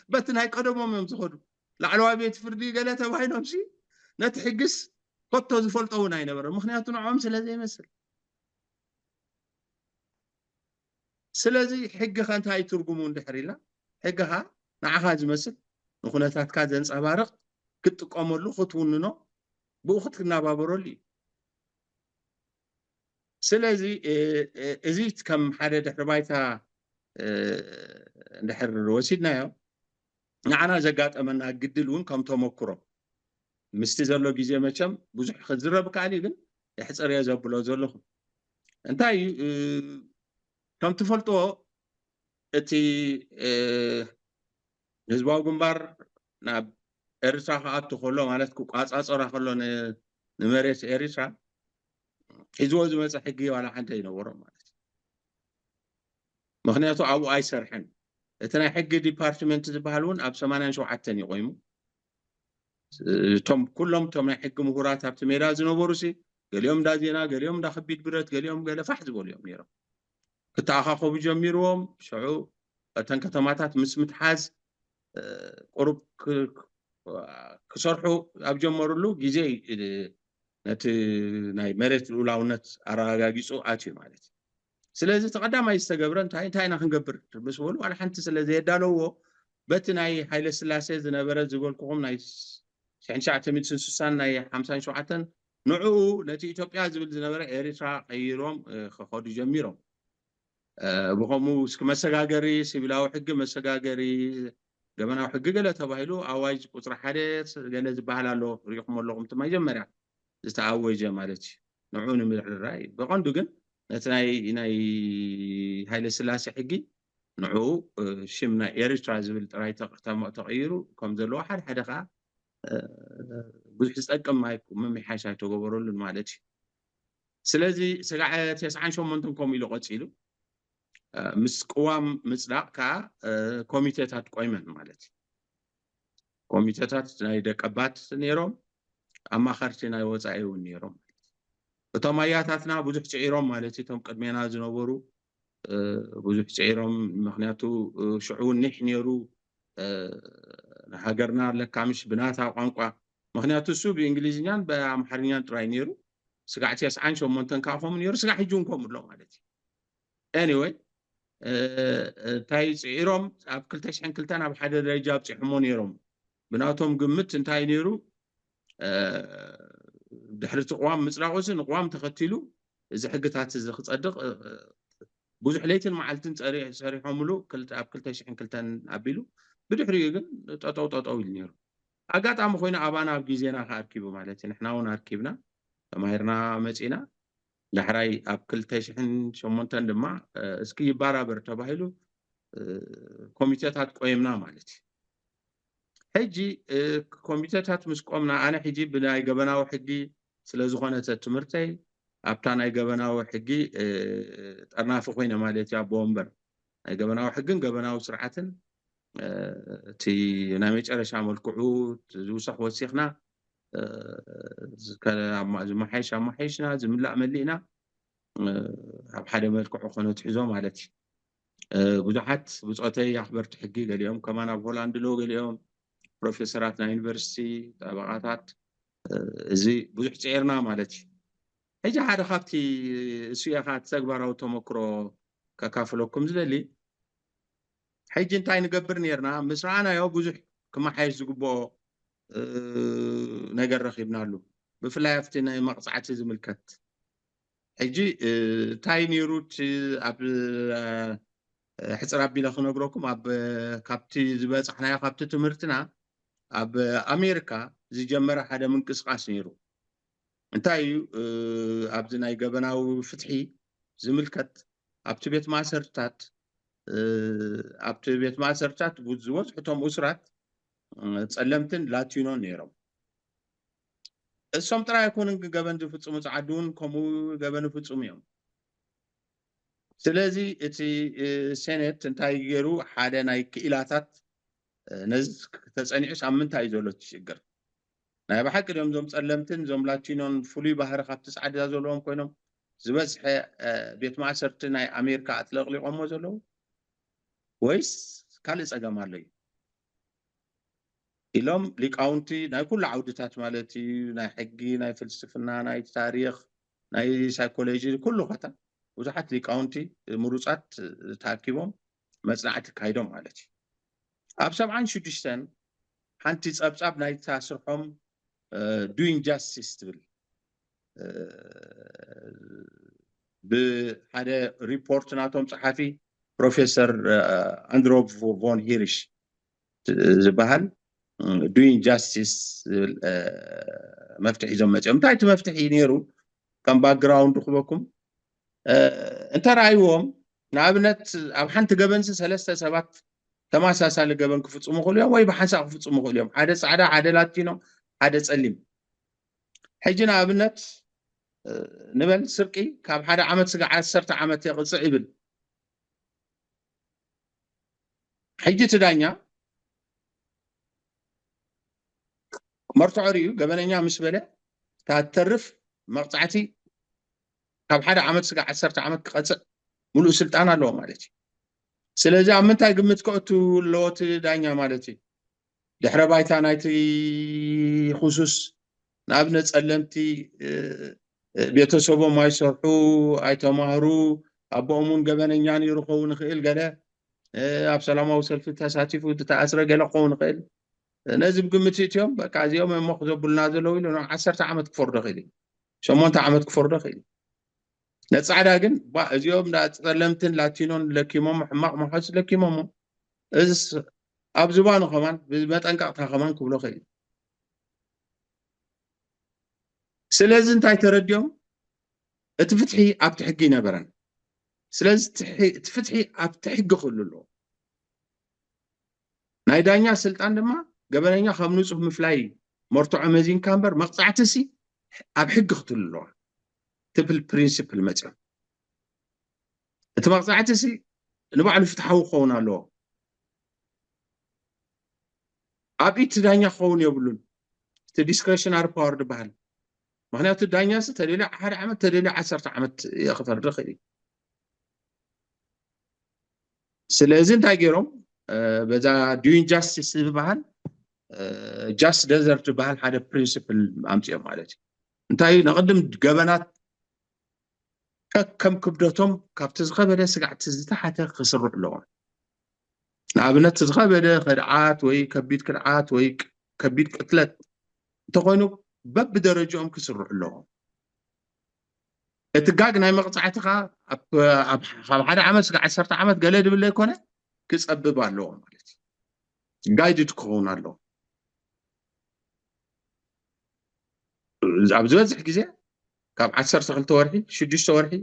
بتن هاي قدمهم يمسخدو لعلوا بيت فردي قالت باينهم شي نتحجس قطو زفولطو ناي نبر مخنياتو نعم سلازي يمثل سلازي حق خانت هاي ترجمون دحريلا حقها نعها زمثل نخونتات كازن صبارق كتقملو خطوننو بوخت كنا بابرولي سلازي ازيت كم حدا دحر بايتا نحر وسيدنا يوم نعنا زقات أمنا قدلون كم تمكرو مستزلو جزء ماشم بزح خزرة بكالي جن يحصل يا زبلو زلهم انتاي كم تفلتو اتي هزباو جنبار ناب إرسا خاطو خلو مالت كوك أصرا خلو نمرس إرسا حزوز ما حقي ولا حتى ينورو مالت مخنياتو أو أي سرحن اتنا حق ديبارتمنت زبالون أب 87 يقيمو توم كلهم توم حق مهورات هبت ميراز نوبروسي قال يوم دا زينا قال يوم دا خبيت برت قال يوم قال فحز بول يوم يرو كتاخاخو بجميروم شعو اتن كتماتات مسمت حاز قرب كسرحو اب جمرلو غزي نت ناي مريت الاولاونت اراغاغيصو اتي مالتي ስለዚህ ተቀዳማይ ዝተገብረን ታይና ክንገብር ምስ በሉ على حنت ስለዚ የዳለዎ በት ናይ ኃይለ ስላሴ ዝነበረ ዝገልኩኹም ናይ 1960 ናይ 57 ንዑ ነቲ ኢትዮጵያ ዝብል ዝነበረ ኤሪትራ ቀይሮም ከኸዱ ጀሚሮም ብኸምኡ እስከ መሰጋገሪ ሲቪላዊ ሕጊ መሰጋገሪ ገመናዊ ሕጊ ገለ ተባሂሉ አዋጅ ቁጥር 1 ገለ ዝበሃል ኣሎ ሪኢኹም ኣለኹም መጀመርያ ዝተአወጀ ማለት ንዑ ንምርራይ በቀንዱ ግን ناي هاي السلاسة حقي نعو شمنا إيرترا زبل تراي تغييرو كم ذا الواحد حدا خا بحس أكم مايكو ممي حاشا تغبرو للمالتي سلازي سقع تسعان شو منتم كوم إلو قتيلو مس قوام مصداق كا كوميتيتات قويمن مالتي كوميتيتات ناي دقبات نيروم أما خرتي ناي وصايو نيروم እቶም አያታትና ብዙሕ ጭዒሮም ማለት እቶም ቅድሜና ዝነበሩ ብዙሕ ጭዒሮም ምክንያቱ ሽዑ ንሕ ነይሩ ሃገርና ለካምሽ ብናታ ቋንቋ ምክንያቱ እሱ ብእንግሊዝኛን በአምሓርኛን ጥራይ ነይሩ ስጋዕ 98 ካፎም ነይሩ ስጋዕ ሕጁን ከምሎ ማለት anyway ታይ ጭዒሮም ኣብ 2002 ኣብ ሓደ ደረጃ ኣብፅሕሞ ነይሮም ብናቶም ግምት እንታይ ነይሩ ድሕሪ ተቋም ምጽራቆስ ንቋም ተኸቲሉ እዚ ሕግታት እዚ ክጸድቕ ብዙሕ ለይትን መዓልትን ሰሪሖምሉ ኣብ 2002 ኣቢሉ ብድሕሪኡ ግን ጠጠው ኢሉ ነይሩ ኣጋጣሚ ኮይኑ ኣባና ኣብ ግዜና ከኣርኪቡ ማለት ንሕና እውን ኣርኪብና ተማሂርና መጺና ዳሕራይ ኣብ 2008 ድማ እስኪ ይባራበር ተባሂሉ ኮሚቴታት ቆይምና ማለት ሕጂ ኮሚቴታት ምስ ቆምና ኣነ ሕጂ ብናይ ገበናዊ ሕጊ ስለዝኾነ ትምህርተይ ኣብታ ናይ ገበናዊ ሕጊ ጠርናፊ ኮይነ ማለት ያ ቦምበር ናይ ገበናዊ ሕግን ገበናዊ ስርዓትን እቲ ናይ መጨረሻ መልክዑ ዝውሰኽ ወሲኽና ዝመሓይሽና ዝምላእ መሊእና ኣብ ሓደ መልክዑ ኮነ ትሕዞ ማለት ብዙሓት ብፆተይ ኣኽበርቲ ሕጊ ገሊኦም ከማን ኣብ ሆላንድ ሎ ገሊኦም ፕሮፌሰራት ናይ ዩኒቨርሲቲ ጠበቃታት እዚ ብዙሕ ጭዒርና ማለት ሕጂ ሓደ ካብቲ እሱያኻ ተግባራዊ ተመክሮ ከካፍለኩም ዝደሊ ሕጂ እንታይ ንገብር ነርና ምስ ረኣናዮ ብዙሕ ክመሓየሽ ዝግብኦ ነገር ረኺብናሉ ብፍላይ ኣብቲ ናይ መቕፃዕቲ ዝምልከት ሕጂ እንታይ ነይሩት ኣብ ሕፅር ኣቢለ ክነግረኩም ኣብ ካብቲ ዝበፅሕናዮ ካብቲ ትምህርትና ኣብ ኣሜሪካ ዝጀመረ ሓደ ምንቅስቃስ ነይሩ እንታይ እዩ ኣብዚ ናይ ገበናዊ ፍትሒ ዝምልከት ኣብቲ ቤት ማእሰርታት ዝወፅሑቶም እስራት ጸለምትን ላቲኖን ነይሮም እሶም ጥራይ ኣይኮኑን ገበን ዝፍፅሙ ፃዓዱ እውን ከምኡ ገበን ይፍፅሙ እዮም ስለዚ እቲ ሴኔት እንታይ ገይሩ ሓደ ናይ ክኢላታት ነዚ ተጸኒዑ ሳምንት እዩ ዘሎ ትሽግር ናይ ባሕቂ ደም ዞም ጸለምትን ዞም ላቲኖን ፍሉይ ባህሪ ካብቲ ጻዕዳ ዘለዎም ኮይኖም ዝበዝሐ ቤት ማእሰርቲ ናይ ኣሜሪካ ኣጥለቕሊቆሞ ዘለዉ ወይስ ካልእ ፀገም ኣሎ እዩ ኢሎም ሊቃውንቲ ናይ ኩሉ ዓውድታት ማለት እዩ ናይ ሕጊ ናይ ፍልስፍና ናይ ታሪክ ናይ ሳይኮሎጂ ኩሉ ኸታ ብዙሓት ሊቃውንቲ ምሩፃት ተኣኪቦም መፅናዕቲ ካይዶም ማለት እዩ ኣብ 76 ሓንቲ ፀብፃብ ናይታ ስርሖም doing justice ትብል ብሓደ ሪፖርት ናቶም ፀሓፊ ፕሮፌሰር ኣንድሮቭ ቮን ሂሪሽ ዝበሃል doing justice መፍትሒ ሒዞም መፅኦም እንታይ እቲ መፍትሒ ነይሩ ከም ባክግራውንድ ክበኩም እንተረኣይዎም ንኣብነት ኣብ ሓንቲ ገበንሲ 3 ሰባት ተመሳሳሊ ገበን ክፍፅሙ ይኽእሉ እዮም ወይ ብሓንሳእ ክፍፅሙ ይኽእሉ እዮም ሓደ ፃዕዳ ሓደ ላቲኖ ሓደ ፀሊም ሕጂ ንኣብነት ንበል ስርቂ ካብ 1 ዓመት ስጋዕ 10 ዓመት የቕፅዕ ይብል ሕጂ እቲ ዳኛ مرتعري قبلنا مش بلا تعترف مقطعتي كاب حدا عمد سقع 10 عمد قص ملو سلطان له مالتي سلازي امنتاي قمت كوتو لوت دانيا مالتي دحر بايتا نايتي خصوص نابن ጸለምቲ ቤተሰቦም ማይሰርሑ ኣይተማህሩ ኣቦኦምን ገበነኛን ይርኸውን ክእል ገለ ኣብ ሰላማዊ ሰልፊ ተሳቲፉ ተኣስረ ገለ ክኸውን ይኽእል ነዚ ብግምት እትዮም በቃ እዚኦም እሞ ክዘብሉና ዘለዉ ኢሉ 10 ዓመት ክፈርዶ ክእል 8 ዓመት ክፈርዶ ክእል ነፃዕዳ ግን እዚኦም ጸለምትን ላቲኖን ለኪሞም ሕማቕ መሓስ ለኪሞም እዚ ኣብ ዝባኑ ኸማን ብመጠንቀቕታ ኸማን ክብሎ ክእል ስለዚ እንታይ ተረድዮም እቲ ፍትሒ ኣብቲ ሕጊ ነበረን ስለዚ እቲ ፍትሒ ኣብቲ ሕጊ ክህሉ ኣለዎ ናይ ዳኛ ስልጣን ድማ ገበነኛ ከም ንጹህ ምፍላይ መርትዖ መዚን ካምበር መቕጻዕትሲ ኣብ ሕጊ ክትህሉ ኣለዋ ትብል ፕሪንሲፕል መፅኦም እቲ መቕጻዕትሲ ንባዕሉ ፍትሓዊ ክኸውን ኣለዎ ኣብ ኢት ዳኛ ክኸውን የብሉን እቲ ዲስክሬሽናሪ ፓወር ዝበሃል ምክንያቱ ዳኛስ ተደልዩ 1 ዓመት ተደልዩ 10 ዓመት የኽፈርድ ይኽእል ስለዚ እንታይ ገይሮም በዛ ዱዊንግ ጃስቲስ ዝበሃል ጃስት ደዘርት ዝበሃል ሓደ ፕሪንሲፕል ኣምፅኦም ማለት እዩ እንታይ ንቅድም ገበናት ከም ክብደቶም ካብቲ ዝኸበደ ስጋዕቲ ዝተሓተ ክስርሑ ኣለዎም ንኣብነት ዝኸበደ ክድዓት ወይ ከቢድ ክድዓት ወይ ከቢድ ቅትለት እንተኮይኑ በብደረጃኦም ክስርሑ ኣለዎም እቲ ጋግ ናይ መቕፃዕትኻ ኣብ 1 ዓመት ስጋዕ 10 ዓመት ገለ ድብል ኣይኮነ ክፀብብ ኣለዎ ማለት እዩ ጋይድድ ክኸውን ኣለዎ ኣብ ዝበዝሕ ግዜ ካብ 12 ወርሒ 6 ወርሒ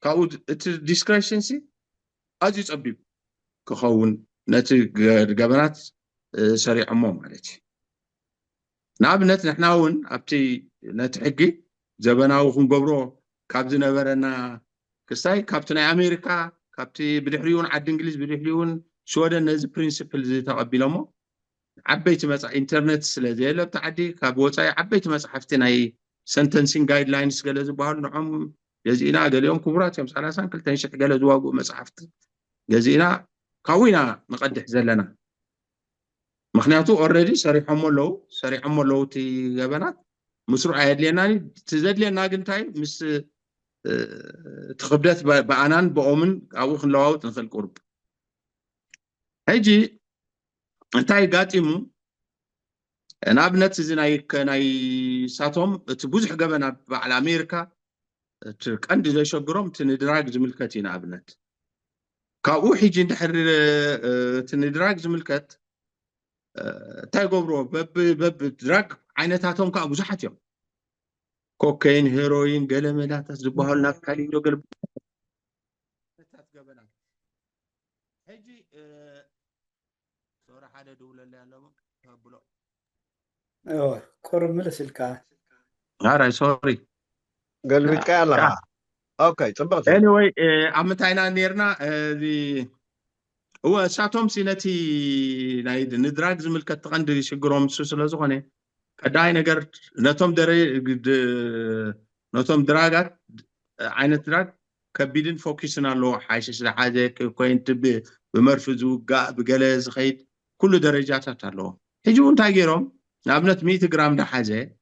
ካብኡ እቲ ዲስክሬሽንሲ ኣዝዩ ፀቢብ ክኸውን ነቲ ገበናት ሰሪዖሞ ማለት እዩ ንኣብነት ንሕና እውን ኣብቲ ነቲ ሕጊ ዘበናዊ ክንገብሮ ካብ ዝነበረና ክስታይ ካብቲ ናይ ኣሜሪካ ካብቲ ብድሕሪውን ዓዲ እንግሊዝ ብድሕሪውን ስወደን ነዚ ፕሪንሲፕል ተቐቢሎሞ ዓበይቲ ኢንተርኔት ስለዘየለ ኣብቲ ዓዲ ካብ ወፃኢ ዓበይቲ መፅሓፍቲ ናይ ሰንተንሲንግ ጋይድላይንስ ገለ ዝበሃሉ ንዖም ገዚእና ገሊኦም ክቡራት እዮም 32,000 ገለ ዝዋግኡ መፅሓፍቲ ገዚእና ካብኡ ኢና ንቐድሕ ዘለና ምክንያቱ ኦልሬዲ ሰሪሖሞ ኣለዉ እቲ ገበናት ምስሩ ኣየድልየናኒ እቲ ዘድልየና ግን እንታይ ምስ እቲ ክብደት ብኣናን ብኦምን ኣብኡ ክንለዋውጥ ንኽእል ቁርብ ሕጂ እንታይ ጋጢሙ ንኣብነት እዚ ናይ ሳቶም እቲ ብዙሕ ገበና በዓል ኣሜሪካ እቲ ቀንዲ ዘሸግሮም እቲ ንድራግ ዝምልከት እዩ ንኣብነት ካብኡ ሕጂ እንድሕር እቲ ንድራግ ዝምልከት እንታይ ገብርዎ በብ ድራግ ዓይነታቶም ከዓ ብዙሓት እዮም ኮካይን ሄሮይን ገለ መላታት ዝበሃሉ ናብ ካሊዶ ገለ ገበናት ሕጂ ሶራ ሓደ ደውለለ ያለው ተብሎ ኮር ምልስልካ አራይ ሶሪ قلبك الله اوكي طبقت anyway ኣምንታይና ነርና እዚ هو ساتوم سينتي نايد ندراج زملكت تقند شجرهم سلسلة زخنة كداي نجار نتوم دراجات عين دراج كبيدين فوكسنا لو حاجة حاجة كوين تبي بمرفزو جا بجلس خيد كل درجات تطلعوا هيجون تاجرهم نابنت 100 جرام ده حاجة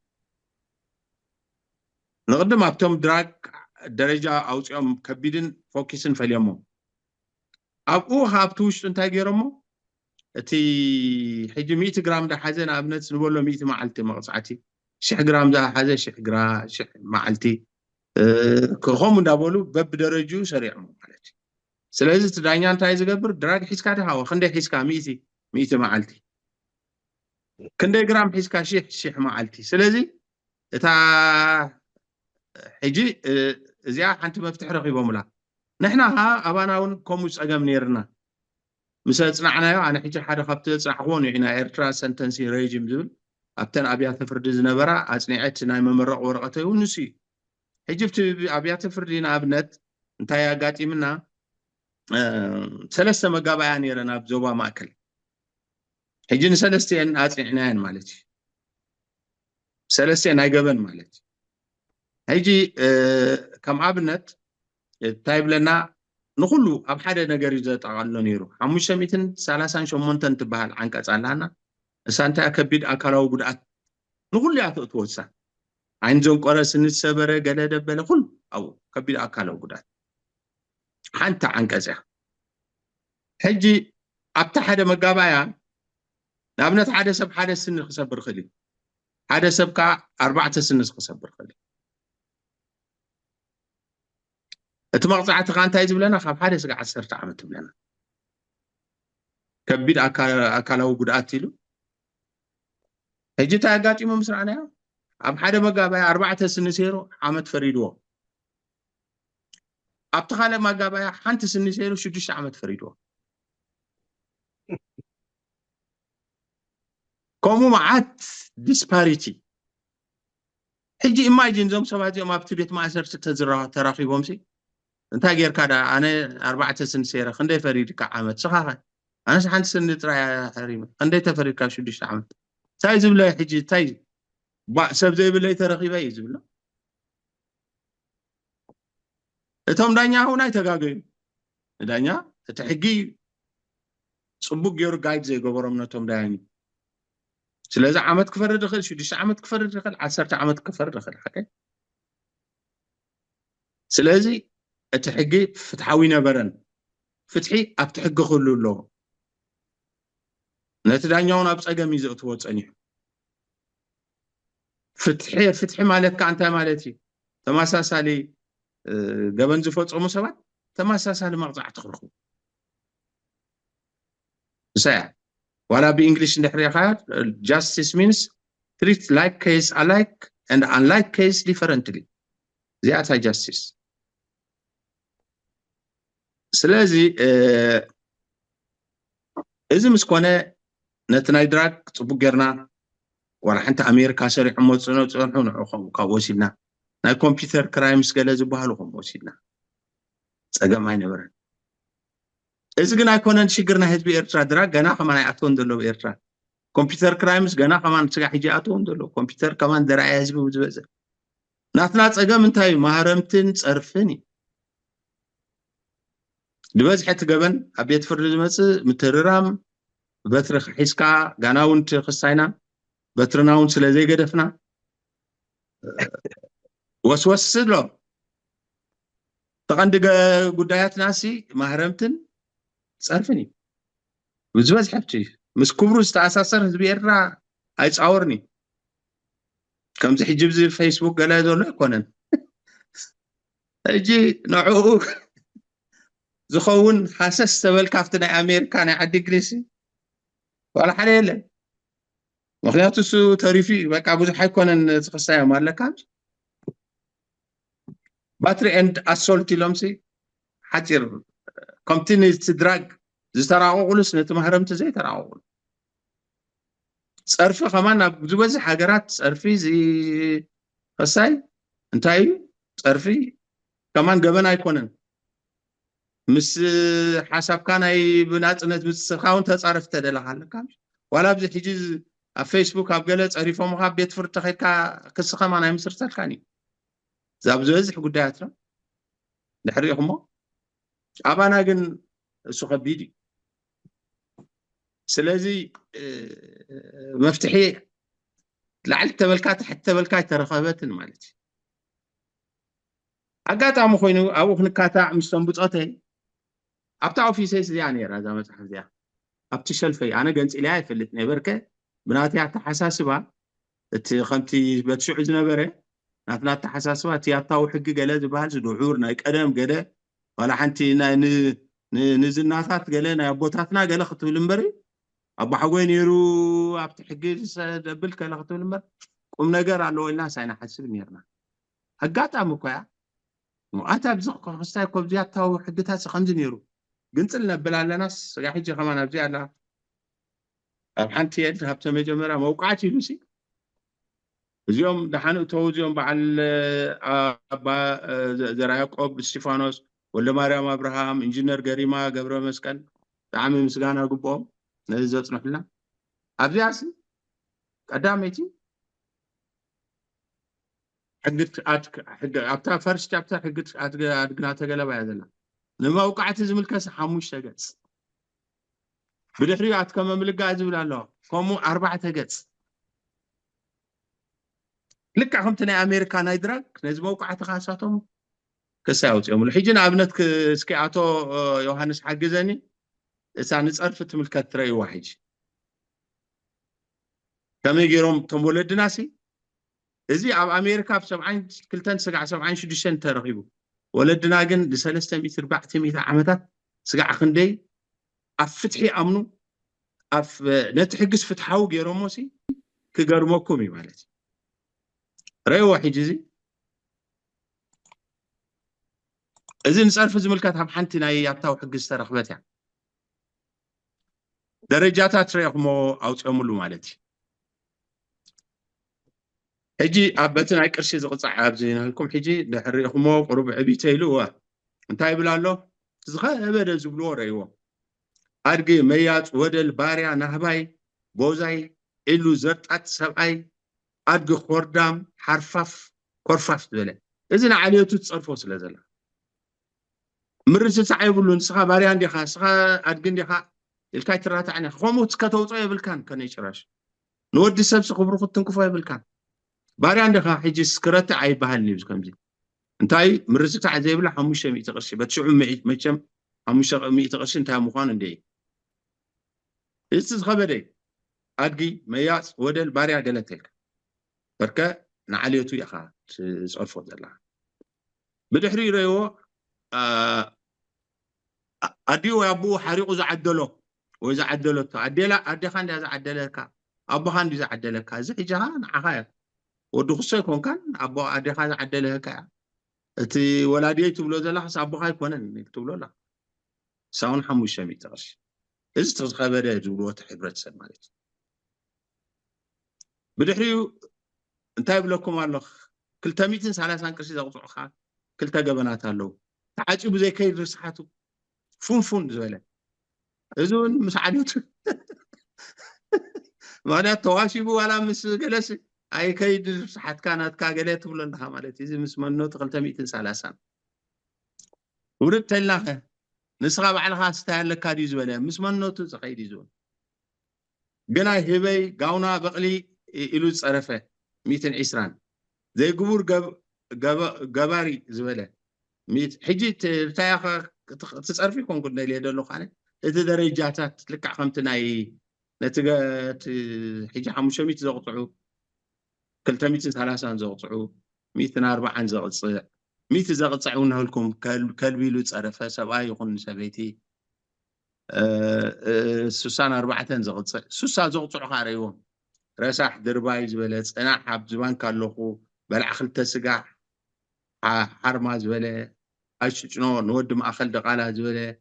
نقدم أبتم دراج درجة أو كبيدين فوكسن في اليوم ኣብኡ ሃብቲ ውሽጡ እንታይ ገይሮሞ እቲ ሕጂ 100 ግራም ዝሓዘ ንኣብነት ንበሎ 100 መዓልቲ መቕፃዕቲ 100 ግራም ዝሓዘ 100 መዓልቲ ከምኡ እንዳበሉ በብደረጅኡ ሰሪዖሞ ማለት እዩ ስለዚህ ትዳኛ እንታይ ዝገብር ድራግ ሒዝካ ዲኻ ክንደይ ሒዝካ 100 መዓልቲ ክንደይ ግራም ሒዝካ 1000 መዓልቲ ስለዚ እታ ሕጂ እዚኣ ሓንቲ መፍትሒ ረኺቦምላ ንሕና ኣባና እውን ከምኡ ፀገም ነርና ምስ ፅናዕናዮ ኣነ ሕጂ ሓደ ካብቲ ፅናዕክዎ ንሕና ኤርትራ ሰንተንሲ ሬጅም ዝብል ኣብተን ኣብያተ ፍርዲ ዝነበራ ኣፅኒዐት ናይ መመረቕ ወረቐተይ እውን ንሱ እዩ ሕጂ ብቲ ኣብያተ ፍርዲ ንኣብነት እንታይ ኣጋጢምና 3 መጋባእያ ነይረን ኣብ ዞባ ማእከል ሕጂ ንሰለስተን ኣፅኒዕናየን ማለት እዩ 3 ናይ ገበን ማለት እዩ ሕጂ ከም ኣብነት እንታይ ብለና ንኩሉ ኣብ ሓደ ነገር እዩ ዘጠቃሎ ነይሩ 538 ትበሃል ዓንቀፅ ኣለና እሳ እንታይ ከቢድ ኣካላዊ ጉድኣት ንኩሉ እያ ተእትወሳ ዓይን ዘንቆረ ስኒ ዝሰበረ ገለ ደበለ ኩሉ ኣብኡ ከቢድ ኣካላዊ ጉድኣት ሓንቲ ዓንቀፅ እያ ሕጂ ኣብታ ሓደ መጋባእያ ንኣብነት ሓደ ሰብ ሓደ ስኒ ክሰብር ክእል እዩ ሓደ ሰብ ከዓ 4 ስኒ ክሰብር ክእል እዩ እቲ መቕፃዕቲ ከዓ እንታይ ዝብለና ካብ ሓደ ስጋ 10 ዓመት ትብለና ከቢድ ኣካላዊ ጉድኣት ኢሉ ሕጂ እንታይ ኣጋጢሙ ምስ ረኣናዮ ኣብ ሓደ መጋባእያ 4 ስኒ ሰይሩ ዓመት ፈሪድዎ ኣብቲ ካልእ መጋባእያ ሓንቲ ስኒ ሰይሩ 6 ዓመት ፈሪድዎ ከምኡ መዓት ዲስፓሪቲ ሕጂ ኢማጂን ዞም ሰባት እዚኦም ኣብቲ ቤት ማእሰርቲ ተራኺቦምሲ እንታይ ጌርካ ዳ ኣነ 4 ስኒ ሰይረ ክንደይ ፈሪድካ ዓመት ስኻኸ ኣነስ ሓንቲ ስኒ ጥራይ ሓሪመ ክንደይ ተፈሪድካ 6 ዓመት እንታይ ዝብለ ሕጂ እንታይ ሰብ ዘይብለይ ተረኺበ እዩ ዝብሎ እቶም ዳኛ እውን ኣይተጋገዩ ዳኛ እቲ ሕጊ ፅቡቅ ገይሩ ጋይድ ዘይገበሮም ነቶም ዳኛ ስለዚ ዓመት ክፈርድ ይኽእል 6 ዓመት ክፈርድ ይኽእል 10 ዓመት ክፈርድ ይኽእል ሓቀ ስለዚ እቲ ሕጊ ፍትሓዊ ነበረን ፍትሒ ኣብቲ ሕጊ ክህሉ ኣለዎ ነቲ ዳኛ እውን ኣብ ፀገም እዩ ዘእትዎ ፀኒሑ ፍትሒ ማለት ከዓ እንታይ ማለት እዩ ተመሳሳሊ ገበን ዝፈፀሙ ሰባት ተመሳሳሊ መቕፃዕቲ ክረኽቡ እሳያ ዋላ ብእንግሊሽ እንድሕሪኻዮ justice means treat like case alike and unlike case differently እዚኣታ justice ስለዚ እዚ ምስ ኮነ ነቲ ናይ ድራግ ፅቡቅ ጌርና ዋላ ሓንቲ ኣሜሪካ ሰሪሖም ፀንሑ ንዕኹም ካብ ወሲድና ናይ ኮምፒውተር ክራይምስ ገለ ዝበሃሉ ከም ወሲድና ፀገም ኣይነበረን እዚ ግን ኣይኮነን ሽግር ናይ ህዝቢ ኤርትራ ድራግ ገና ከማን ኣይኣተወን ዘሎ ኤርትራ ኮምፒውተር ክራይምስ ገና ከማን ስጋ ሕጂ ኣተወን ዘሎ ኮምፒውተር ከማን ዘረኣየ ህዝቢ ዝበዝሕ ናትና ፀገም እንታይ እዩ ማህረምትን ፀርፍን እዩ ብበዝሒ እቲ ገበን ኣብ ቤት ፍርዲ ዝመፅእ ምትርራም በትሪ ሒዝካ ጋና እውን ትክሳይና በትርና እውን ስለ ዘይገደፍና ወስወስ ሎ ተቐንዲ ጉዳያትና ሲ ማህረምትን ፀርፍን እዩ ብዝበዝሒ ኣብቲ ምስ ክብሩ ዝተኣሳሰር ህዝቢ ኤርትራ ኣይፃወርኒ ከምዚ ሕጂ ብዚ ፌስቡክ ገለ ዘሎ ኣይኮነን ሕጂ ንዕኡ ዝኸውን ሓሰስ ተበልካ ኣብቲ ናይ ኣሜሪካ ናይ ዓዲ ግሪሲ ዋላ ሓደ የለን ምክንያቱ እሱ ተሪፊ በቃ ብዙሕ ኣይኮነን ዝክሳዮም ኣለካ ባትሪ ኤንድ ኣሶልት ኢሎምሲ ሓፂር ኮንቲኒስ ድራግ ዝተራቐቑሉስ ነቲ ማህረምቲ ዘይተራቐቑሉ ፀርፊ ከማን ኣብ ዝበዝሕ ሃገራት ፀርፊ ዝክሳይ እንታይ እዩ ፀርፊ ከማን ገበን ኣይኮነን ምስ ሓሳብካ ናይ ብናፅነት ምፅስርካ እውን ተፃረፍ ተደለካ ኣለካ ዋላ ኣብዚ ሕጂ ኣብ ፌስቡክ ኣብ ገለ ፀሪፎምካ ቤት ፍርዲ ተኸድካ ክሲ ከማን ኣይምስርተልካን እዩ እዛ ብዝበዝሕ ጉዳያት ነው ድሕሪ ኢኹሞ ኣባና ግን እሱ ከቢድ እዩ ስለዚ መፍትሒ ላዕሊ ተበልካ ታሕቲ ተበልካ ኣይተረኸበትን ማለት እዩ ኣጋጣሚ ኮይኑ ኣብኡ ክንካታዕ ምስቶም ብፆተይ ኣብታ ኦፊሰይ እዚኣ ነይራ እዛ መፅሓፍ እዚኣ ኣብቲ ሸልፈይ ኣነ ገንፂልያ ኣይፈልጥ ነበርከ ብናትያ ተሓሳስባ እቲ ከምቲ በትሽዑ ዝነበረ ናትና ተሓሳስባ እቲ ኣታዊ ሕጊ ገለ ዝበሃል ዝድሑር ናይ ቀደም ገለ ዋላ ሓንቲ نزناتات قالنا أبوتاتنا قال أخذ بالمبري أبو حقوين يرو أبت حقيس دبل قال أخذ بالمبر قم نجار على الناس أنا حسب نيرنا حقات أمك أنت بزق خستاي كوبزيات تاو حقتها سخنج نيرو قلت لنا بلا ناس قاعد يجي كمان أبزي على أنت يذهب تم جمرة موقعتي لوسي اليوم دحين توزيهم بعل أبا زرايقوب ستيفانوس ولا مريم أبراهام إنجنير جريمة قبر مسكن تعامل مسكنا قبهم نزلت نحنا أبزي قدامتي حقت أبتا فرش أبتا حقت أدقنا تقلب هذا لما وقعت زميل كاس حموش تجس بدحريات كم ملقا زبل الله كمو 4 تجس لك عمتنا أمريكا نايدراك نزم وقعت خاصاتهم كساوت يوم الحين أبنت سكياتو يوحنس حجزني إنسان صرفت ملكات تري واحد كم يجيرهم تمولد ناسي إزي أب أمريكا ب70 كلتن سقع 70 شدشن ترغيبو ولدنا جن لسلسة متر 400 عمتات سقع خندي أفتحي أمنو نتحجز فتحاو جيروموسي كجرموكمي مالتي رأي واحد جزي إذن صرف زملكات هم حنتنا يعطوا حجز ترخبتها درجات تريقمو أو تأملوا مالتي حجي أبتنا يكرشي زقص عابزين لكم حجي نحريقمو قرب عبيتيلو انتاي بلا له تزخا أبدا زبلو رأيوه أرجي ميات ودل باريا نهباي بوزاي إلو زرطات سبعي أرجي خوردام حرفاف كورفاف تبلا إذن عليتو تصرفو سلازلا مرسل سعيبلو نسخا باريا انديخا سخا أرجي انديخا الكاي ترات عني خمو تسكتو يبلكان كان يشراش نودي سبس خبرو تنكفو يبلكان باريا انديخا حجي سكرت عي بهالني بسكمزي انتاي مرسل سعي زيبلا حموشة مئة قرشي بتشعو ميشم حموشة مئة قرشي انتاي مخان اندي إستز خبري أدقي مياس ودل باريا دلتك بركة نعليتو يخا صرفو دلا بدحري ريو أديو يا أبو حريقو زعدلو وإذا عدلو تو أدي خان دي زعدلك أبو خان دي زعدلك زي جهان عخايا ودو خصو يكون كان أبو أدي خان زعدلك تي ولادي تبلو دلا خص أبو خاي كونن تبلو لا ساون حموشة ميت غش إستز خبري جبلو تحبرت سمالك بدحريو انتاي بلوكم الله كلتا 230 قرشي زغطو خا كلتا جبنات الله تعاجي بزي كيد رسحاتو فون زبله ازون مساعدته ما تواشيبو ولا مس جلس اي كيد رسحات كانت كاجلت بلنها مالتي اذا مس منو 330 ورد تلاخه نسخه بعلها استهلك كادي زبله مس منو تزقيد يزون بلا هبي غاونا بقلي إلو تصرفه 220 زي قبور قباري زبالة حجي تايخ تصرفي كون قلنا لي دلو خانه إذا درجاتات لك خمتناي نتجات حجي حموشة زغطعو كلتا 230 زغطعو 240 زغطع 100 زغطعونه لكم كلبي لو تصرفه سبعي يكون سبيتي 64 زغطع 60 زغطع خاريون رسح درباي زبلت انا حب زمان كاللخو بلع خلت سقع حرما زبله اشجنو نود ما اخل دقاله زبله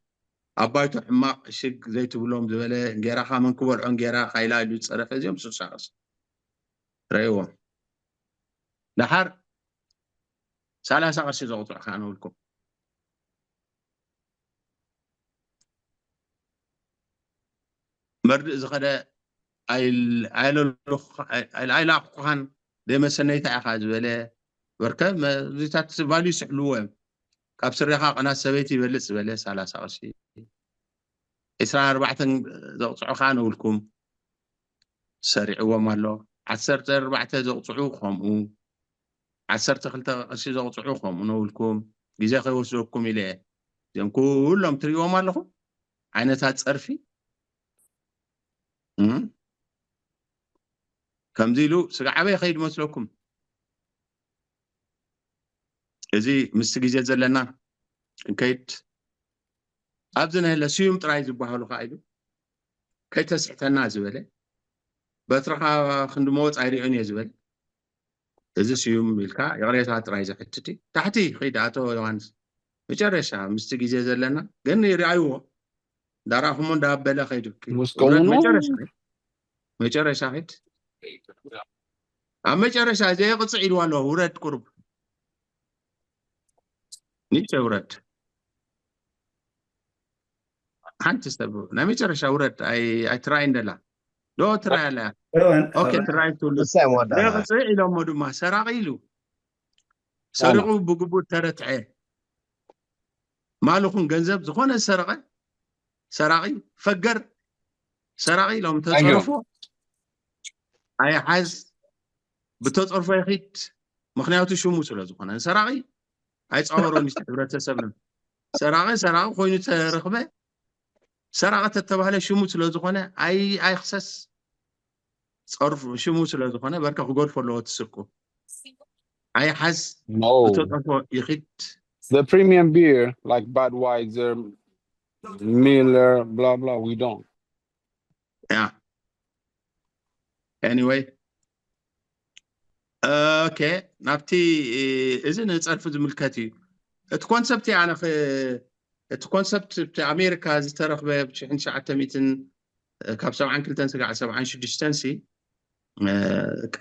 ابايتو حماق شق زيتو بلوم زبله انجيرا خا من كبر انجيرا خايلا يدو تصرف زيهم سوساس ريو لحر 30 قرش زغطوا خانو لكم مرد زخده العيلة خان ديما سنيت أخذ بله بركة ما زيتات سبالي سحلوهم كاب سريخا قناة سبيتي بلس بله 30 قرشي 24 زغطعو خانو لكم سريعوا مالو 14 زغطعو خمو 12 قرشي زغطعو خمو لكم جزا خيوسوكم إليه زين كلهم تريوا مالهم عينتها تصرفي كم زيلو سقعبي خيد مسلوكم ازي مستجيزات زلنا كيد أبزنا هلا سيوم ترايز بحاله قايدو كي تسحتنا زبالة بترخا خند موت عيريون يزبل إذا سيوم ملكا يغريتها ترايز حتتي تحتي خيداتو يوانس مجرشا مستجيزة زلنا قلني رعيوه داراهم من دابلا خيدو What's going on? مجرشا خيد مجرشا زي قصعي والله ورد قرب نيش ورد حنت سبب لا مجرشا ورد أي تراين دلا لو تراي لا أوكي تراي تقول Selesai لا modal. قصعي لو مدو ما سراغيلو أنا سرقوا بقبو ترتعي مالكم جنزب زخون السرقة سراغي فقر سراغي لو أيوه متصرفوا أي حاز بتصرفوا يا خيت مخنياتو شو مسؤول زخون سراغي أي تصوروني استعبرت سبنا سراغي خوينو ترخبه سراغة تتبهله شو مسؤول زخون أي خصص صرف شو مسؤول زخون بركة خجور فلو تسرقوا أي حاز no. بتصرفوا يا خيت The premium beer like Budweiser, Miller, blah blah, we don't. yeah anyway اوكي نابتي اذن تصرف زملكتي الكونسبت يعني الكونسبت بتاع امريكا زترخبه بشحن 900 كاب 72 سقع 76 سي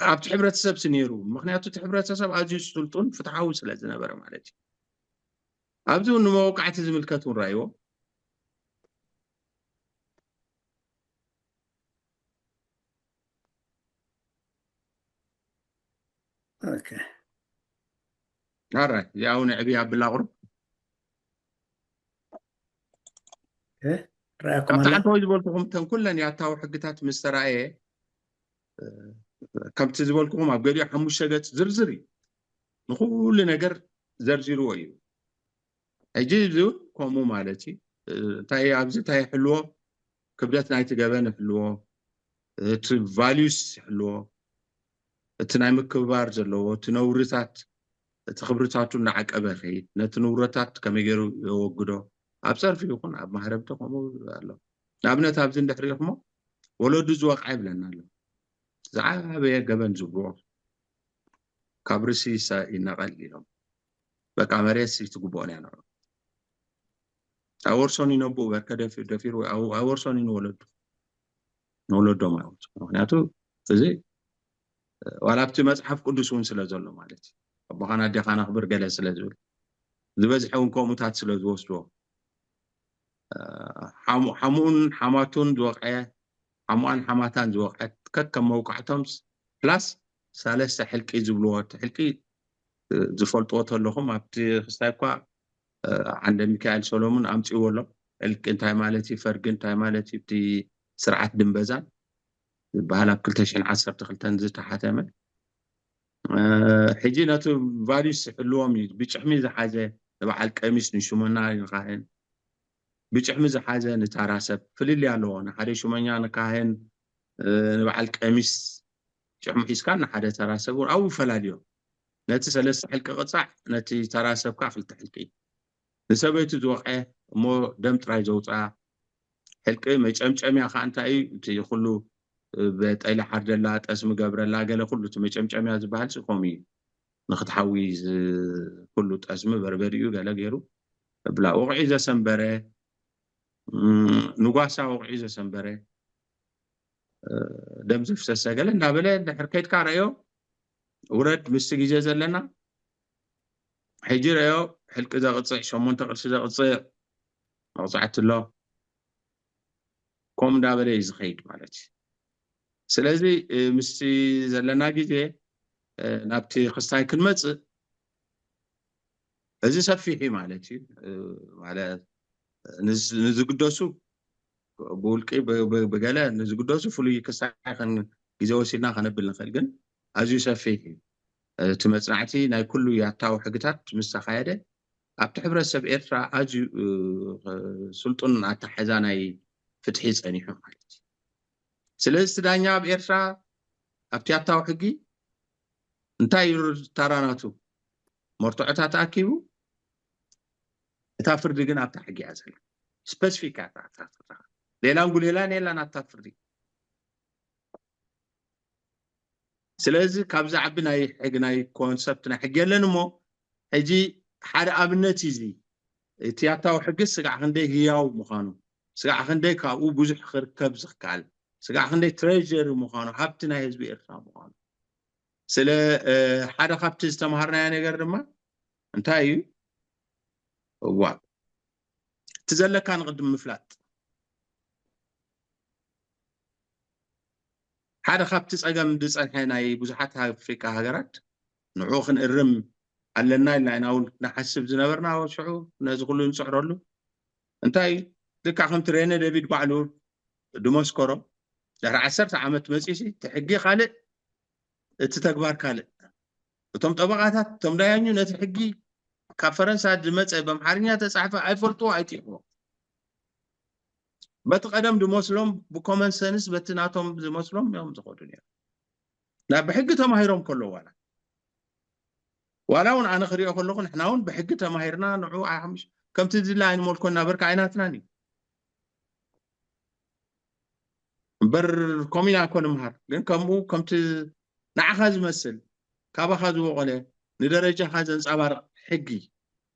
ابت حبرتسب سنيرو مخنياتو حبرتسب اجي سلطون فتحاو سلا زنبره مالتي ابزو انه موقعت زملكتون رايو اوكي هراي ياون عبيها بالغرب ايه رايكم كابتا هلا انتو يزبلكم تن كلن ياتاو حقتات مسترايه كم تزبلكم ابغى حمش شغت زرزري نقول نجر زرزرو ايو اجيزو كومو مالتي تاي ابزي تاي حلو كبدات نايت جبان حلو فاليوس حلو تناي مكبار زلو تنورتات تخبرتاتو نعقبه خيد نتنورتات كم يجرو يوغدو ابصر في يكون اب محربته كومو الله ابنت ابزي ندحريكمو ولو دز واقع بلنا الله زعابه جبان زبو كابرسي سا ينقل لهم بقى مريسي تقبوني انا أورسوني نبو بركة دفير أو أورسوني نولد ما يوم معناته زي ولا بتمسحف قدسون سلازلو مالتي أبغانا دخانا خبر جلس سلازول زبز حون كومتات سلازوستو حمون حماتون زوقعة حموان حماتان زوقعة كم موقعتهم بلس ثلاثة حلقي زبلوات حلقي زفلتوات لهم أبتي خستايقوا عند ميكائيل سولومون أمتي ولا الكنتاي مالتي فرقنتاي مالتي بتي سرعة دنبزان بهلا بكل تشين 10 تخلتن زي تحتمل حجي ناتو فاليوس حلوهم بيچحمي ز حاجه تبع القميص نشومنا ينخاهن بيچحمي ز حاجه نتاراسب فليل يالو انا حدا شومنيا نكاهن تبع القميص چحمي اسكان حدا تراسب او فلاليو نتي سلس حلقه قصع نتي تراسب كافل تحلقي نسبيت زوقه مو دم تراي زوصا حلقي مچمچميا خانتاي تي كله بتايل حردلا تاسم قبرلا قال كله تمچمچميا زبحال سقومي نختحويز كله تاسم بربريو قال غيرو بلا وقعيزه سنبره نغاسا وقعيزه سنبره دم زفسس قال اندابله دحركيت كاريو ورد مستجيزه زلنا حجريو حلق اذا قصي شمون تقرش اذا قصي وصعت الله كوم دابله يزخيد مالتي سلازي مستي زلنا جيجي نابتي خستاي كنمص እዚ ሰፊሕ ማለት እዩ ማለት ንዝግደሱ ብውልቂ በገለ ንዝግደሱ ፍሉይ ክሳይ ከን ግዜ ወሲድና ከነብል ንኽእል ግን ኣዝዩ ሰፊሕ እዩ እቲ መፅናዕቲ ናይ ኩሉ ያታዊ ሕግታት ምስ ተኻየደ ኣብቲ ሕብረተሰብ ኤርትራ ኣዝዩ ስልጡን ኣተሓዛ ናይ ፍትሒ ፀኒሑ ማለት እዩ ስለዚ እቲ ዳኛ ኣብ ኤርትራ ኣብቲ ያታዊ ሕጊ እንታይ ታራናቱ مرتعتها تأكيبو تافرد جن أبتح حاجة أزل سبيسيفيك ليلا نقول لا نتفردي سلازي كابز عبنا يحقنا كونسبتنا حقيلن مو حجي حد أبنتي زي تياتاو حق سقع خندي هياو مخانو سقع خندي كابو بوزح خير كبز خكال سقع خندي تريجر مخانو حبتنا هزبي إرسام مخانو سلا حدا خبت استمهرنا يعني قرما انتهي وا تزل كان قدم مفلات حدا خبت صقم دص الحيناي بزحات افريقيا هاجرات نعوخن الرم علنا إلا ناول نحسب زنبرنا وشعو نزغلو نسعرلو انتهي دكا خم ترينا ديفيد بعلو دمسكورو دحر 10 عامت مسيسي تحقي خالق تتكبار خالق وتم طبقاتات تم دايانيو نتحقي كفرنسا دمص بمحارنيا تصحفه ايفلطو ايتيقو بتقدم دمسلم بكومن سنس بتناتهم دمسلم يوم زخدونيا لا بحق تماهيرهم كله ولا انا خريو كلكم نحنا هون بحق تماهيرنا نعو عامش كم تدي لاين مولكنا برك عيناتنا ني بر كومينا كون مهار لين كمو كمت نعخذ مسل كابا خذ وقله ندرجه خذ انصبار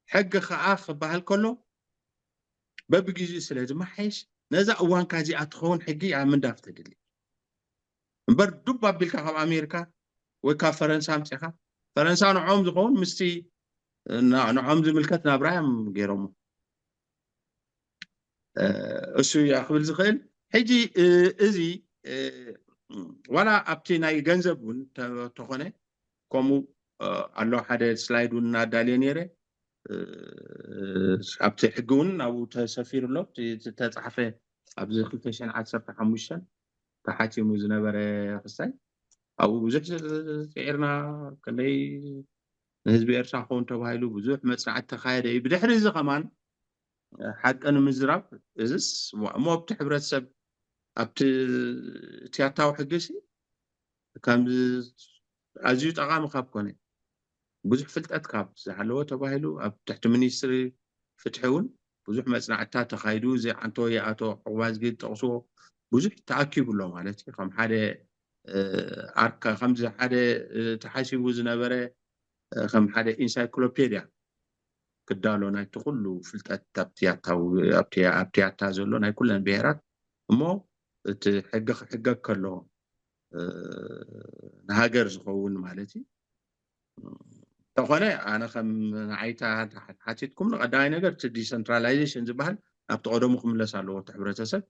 حق خاخ بحال كله ببجي سلاج ما حيش نزا اوان كاجي اتخون حقي عم دافت دلي بر دب ابلكا خب امريكا وكا فرنسا مصخا فرنسا نعوم زخون مستي نعوم زملكتنا ابراهيم غيرهم اسو ياخذ زخيل حجي ازي ولا ابتي ناي غنزبون تخونه كومو الله حدا سلايدون دالي نيره ابتي حقون او تسفير له تتصحفه ابز 2015 تحاتيمو زنبره خصاي او بزح سعرنا كلي حزب ارشا خون تبايلو بزح مصنعات تخايده بدحري زي كمان حقا مزراب ازس مو بتحبرت سب ابت تياتاو حقسي كان ازيو طقام خاب كونه بزح فلطات كاب زحلو تبايلو اب تحت منيستري فتحون بزح مصنعات تخايدو زي انتو يا اتو قواز جيد تقصو بزح تاكيب له مالتي كم حدا اركا خمسه حدا تحاسبو زنبره كم حدا انسايكلوبيديا كدالو ناي تقولو فلطات ابتياتا زلو ناي كلن بهرات مو حق كله نهاجر زخون مالتي تخونه انا خم عيتا حاتيتكم قداي نجر ديسنتراليزيشن زبال ابتقدمكم لسالو تحبرتسب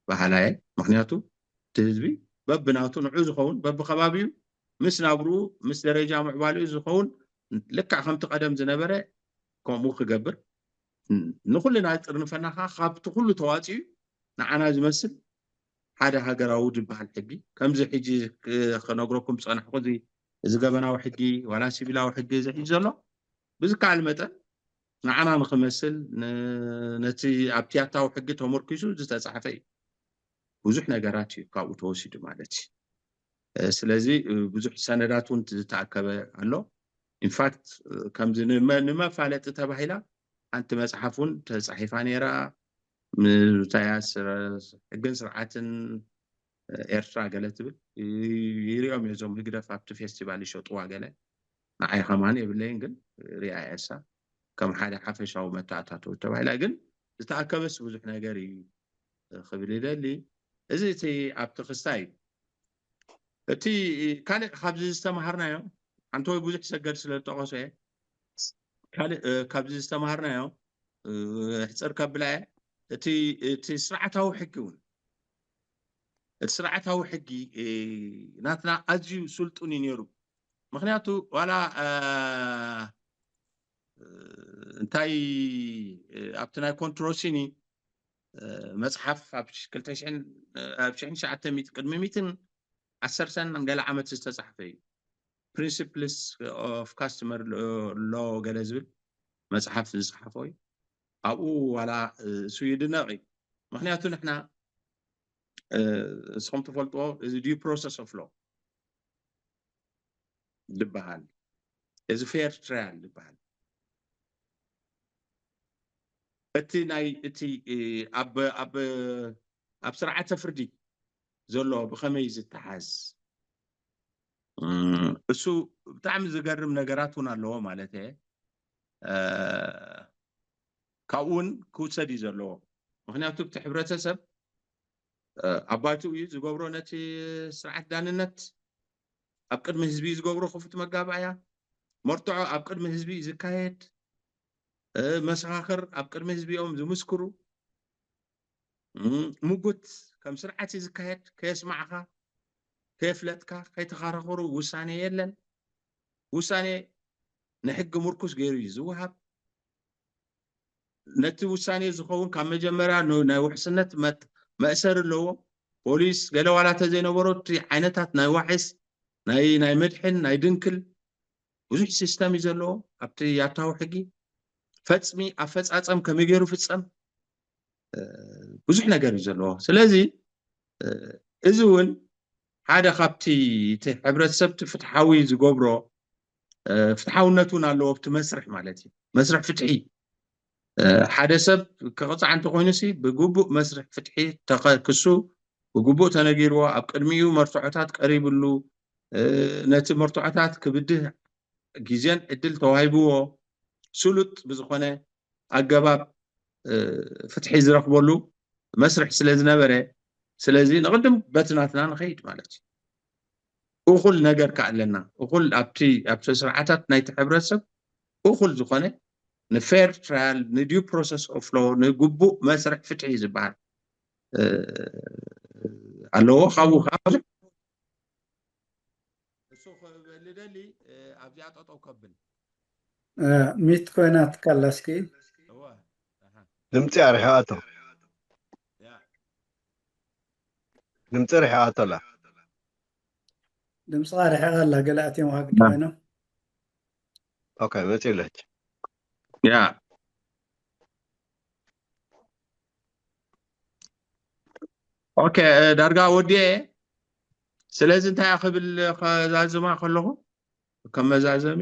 بحالاي مخنياتو تهزبي ببناتو نعو زخون ببخبابيو مس نابرو مس درجه معبالو زخون لك خم تقدم زنبره كومو خجبر نخلنا نفناخا خابت كل تواصي نعنا زمسل حدا هاجراو دبال حقي كم زي حجي خنغركم صنح خذي زغبنا وحقي ولا سيبلا وحقي زي زلو بزكع المتن نعنا نخمسل نتي ابتياتا وحقي تمركزو زتصحفي بزح نغراتي كابو توسيد مالتي سلازي بزح سنداتون تتعكب الله ان فاكت كم زي ما فعلت تبايلا انت مصحفون تصحيفان يرا متاياس حقن سرعاتن ኤርትራ ገለ ትብል ይሪኦም የዞም ህግደፍ ኣብቲ ፌስቲቫል ይሸጥዋ ገለ ንዓይ ከማን የብለይን ግን ሪኣ እሳ ከም ሓደ ሓፈሻዊ መታእታቱ ተባሂላ ግን ዝተኣከበስ ብዙሕ ነገር እዩ ክብል ይደሊ እዚ እቲ ኣብቲ ክስታይ እቲ ካልእ ካብዚ ዝተማሃርናዮ ሓንቲ ወይ ብዙሕ ሰገድ ስለ ዝጠቐሶ እየ ካልእ ካብዚ ዝተማሃርናዮ ሕፅር ከብላ እቲ ስርዓታዊ ሕጊ እውን السرعة هو حقي ناتنا أجيو سلطوني نيرو مخنياتو ولا انتاي ابتناي كونتروسيني مصحف ابشحن شعات ميت قدم ميتن 10 سنة نقال عمت استصحفي Principles of Customer Law قلزبل مصحف صحفوي أبو ولا سويدناغي مخنياتو نحنا سخمت فلتو is a due process of law دبهال is a fair trial دبهال እቲ ኣብ ስርዓተ ፍርዲ ዘሎ ብኸመይ ዝተሓዝ እሱ ብጣዕሚ ዝገርም ነገራት እውን ኣለዎ ማለት እየ ካብኡ እውን ክውሰድ እዩ ዘለዎ ምክንያቱ እቲ ሕብረተሰብ ኣባይቱ እዩ ዝገብሮ ነቲ ስርዓት ዳንነት ኣብ ቅድሚ ህዝቢ ዝገብሮ ክፉት መጋባእያ መርትዖ ኣብ ቅድሚ ህዝቢ ዝካየድ መሰኻኽር ኣብ ቅድሚ ህዝቢኦም ዝምስክሩ ሙጉት ከም ስርዓት ዝካየድ ከየስማዕኻ ከየፍለጥካ ከይተኻረኸሩ ውሳኔ የለን ውሳኔ ንሕጊ ምርኩስ ገይሩ እዩ ዝወሃብ ነቲ ውሳኔ ዝኸውን ካብ መጀመርያ ናይ ውሕስነት መእሰር ኣለዎ ፖሊስ ገለ ዋላ ተዘይነበሮ እቲ ዓይነታት ናይ ዋሕስ ናይ ምድሕን ናይ ድንክል ብዙሕ ሲስተም እዩ ዘለዎ ኣብቲ ያታዊ ሕጊ ፈፅሚ ኣፈፃፀም ከመይ ገይሩ ፍፀም ብዙሕ ነገር እዩ ዘለዎ ስለዚ እዚ እውን ሓደ ካብቲ እቲ ሕብረተሰብ እቲ ፍትሓዊ ዝገብሮ ፍትሓውነት እውን ኣለዎ ኣብቲ መስርሕ ማለት እዩ መስርሕ ፍትሒ ሓደ ሰብ ክቕፃዕ እንተኮይኑሲ ብግቡእ መስርሕ ፍትሒ ክሱ ብግቡእ ተነጊርዎ ኣብ ቅድሚኡ መርትዖታት ቀሪብሉ ነቲ መርትዖታት ክብድህ ግዜን ዕድል ተዋሂብዎ ስሉጥ ብዝኾነ ኣገባብ ፍትሒ ዝረክበሉ መስርሕ ስለ ዝነበረ ስለዚ ንቅድም በትናትና ንኸይድ ማለት እዩ እኹል ነገር ከኣለና እኹል ኣብቲ ስርዓታት ናይቲ ሕብረተሰብ እኹል ዝኾነ ንፌር ትራያል ንዲው ፕሮሰስ ኦፍ ሎ ንግቡእ መስርሕ ፍትሒ ዝበሃል ኣለዎ ካብኡ ከዓ እሱ ልደሊ ኣብዚኣ ጠጠው ከብል ሚት ኮይና ትካላስኪ ድምፂ ኣርሒቓቶ ድምፂ ርሒቓቶ ኣላ ድምፅኻ ርሒቓ ኣላ ገለ ኣትዮም ዋግድ ኮይኖም ኦኬ መፂለች ያ ኦኬ ዳርጋ ወዲየ ስለዚ እንታይ ክብል ከዛዝማ ከለኹ ከም መዛዘሚ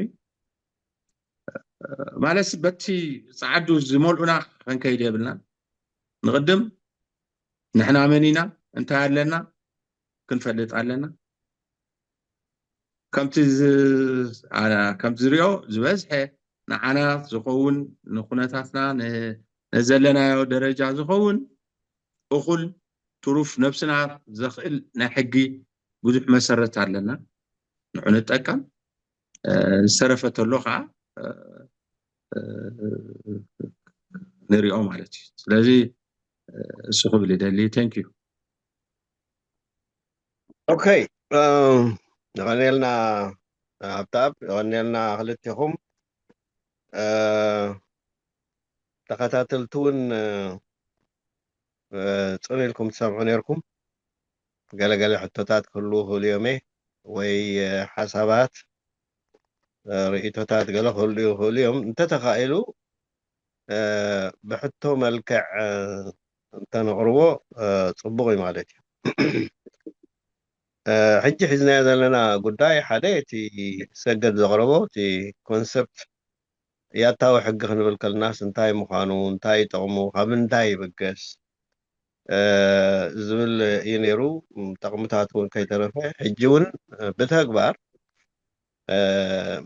ማለት በቲ ፃዓዱ ዝመልኡና ክንከይድ የብልና ንቅድም ንሕና መኒና እንታይ ኣለና ክንፈልጥ ኣለና ከምቲ ዝሪኦ ዝበዝሐ ንዓና ዝኸውን ንኩነታትና ነዘለናዮ ደረጃ ዝኸውን እኹል ትሩፍ ነብስና ዘኽእል ናይ ሕጊ ብዙሕ መሰረት ኣለና ንዑ ንጠቀም ዝሰረፈተሎ ከዓ ንሪኦ ማለት እዩ ስለዚ እሱ ክብል ይደሊ ቴንክ ዩ ኦኬ ይቐኒልና ሃብታብ ይቐኒልና ክልቲኹም ተኸታተልቲ እውን ፅን ኢልኩም ትሰምዑ ነርኩም ገለገለ ሕቶታት ክህልው ክህሉ እዮም ወይ ሓሳባት ርእቶታት ገለ ክህሉ ይኽእሉ እዮም እንተተኻኢሉ ብሕቶ መልክዕ እንተነቕርቦ ፅቡቕ እዩ ማለት እዩ ሕጂ ሒዝናዮ ዘለና ጉዳይ ሓደ እቲ ሰገድ ዘቕረቦ እቲ ኮንሰፕት ያታዊ ሕጊ ክንብል ከልናስ እንታይ ምዃኑ እንታይ ጥቕሙ ካብ እንታይ ይብገስ ዝብል እዩ ነይሩ ጠቕምታት እውን ከይተረፈ ሕጂ እውን ብተግባር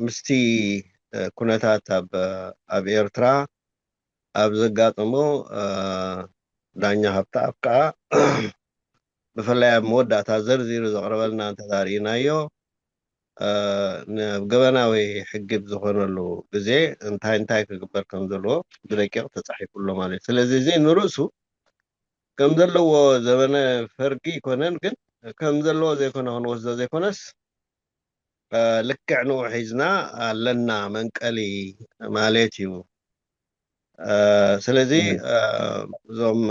ምስቲ ኩነታት ኣብ ኤርትራ ኣብ ዘጋጠሞ ዳኛ ሃብታብ ከዓ ብፍላይ ኣብ መወዳእታ ዘርዚሩ ዘቕረበልና እንተዛሪእናዮ ገበናዊ ሕጊ ብዝኾነሉ ግዜ እንታይ ክግበር ከም ዘለዎ ብደቂቕ ተፃሒፉሎ ማለት እዩ ስለዚ እዚ ንርእሱ ከም ዘለዎ ዘበነ ፈርጊ ይኮነን ግን ከም ዘለዎ ዘይኮነ ክንወስዶ ዘይኮነስ ልክዕ ንኡ ሒዝና ኣለና መንቀሊ ማለት እዩ ስለዚ እዞም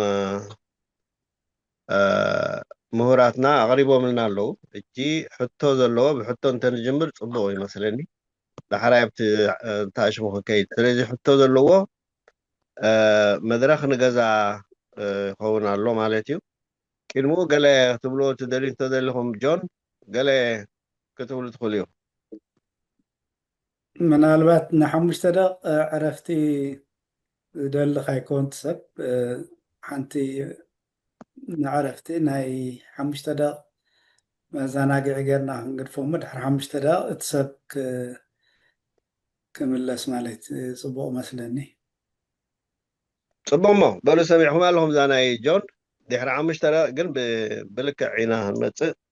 ምሁራትና ኣቕሪቦምልና ኣለዉ እጂ ሕቶ ዘለዎ ብሕቶ እንተንጅምር ፅቡቕ ይመስለኒ ዳሕራይ ኣብቲ ተኣሽሙ ክከይድ ስለዚ ሕቶ ዘለዎ መድረክ ንገዛ ይኸውን ኣሎ ማለት እዩ ቅድሚኡ ገለ ክትብሎ ትደልዩ ተዘለኹም ጆን ገለ ክትብሉ ትኽእሉ እዮም ምናልባት ንሓሙሽተ ደቕ ዕረፍቲ دلخ يكون تسب حنتي نعرفتي ناي حمشتا دا مزاناقع قرنا نقرفو مدحر حمشتا دا تسب كملس مالت صبوق مسلني صبوما بلو سميعهم لهم زاناي جون دحر عمشترا قن بلك عيناه المتص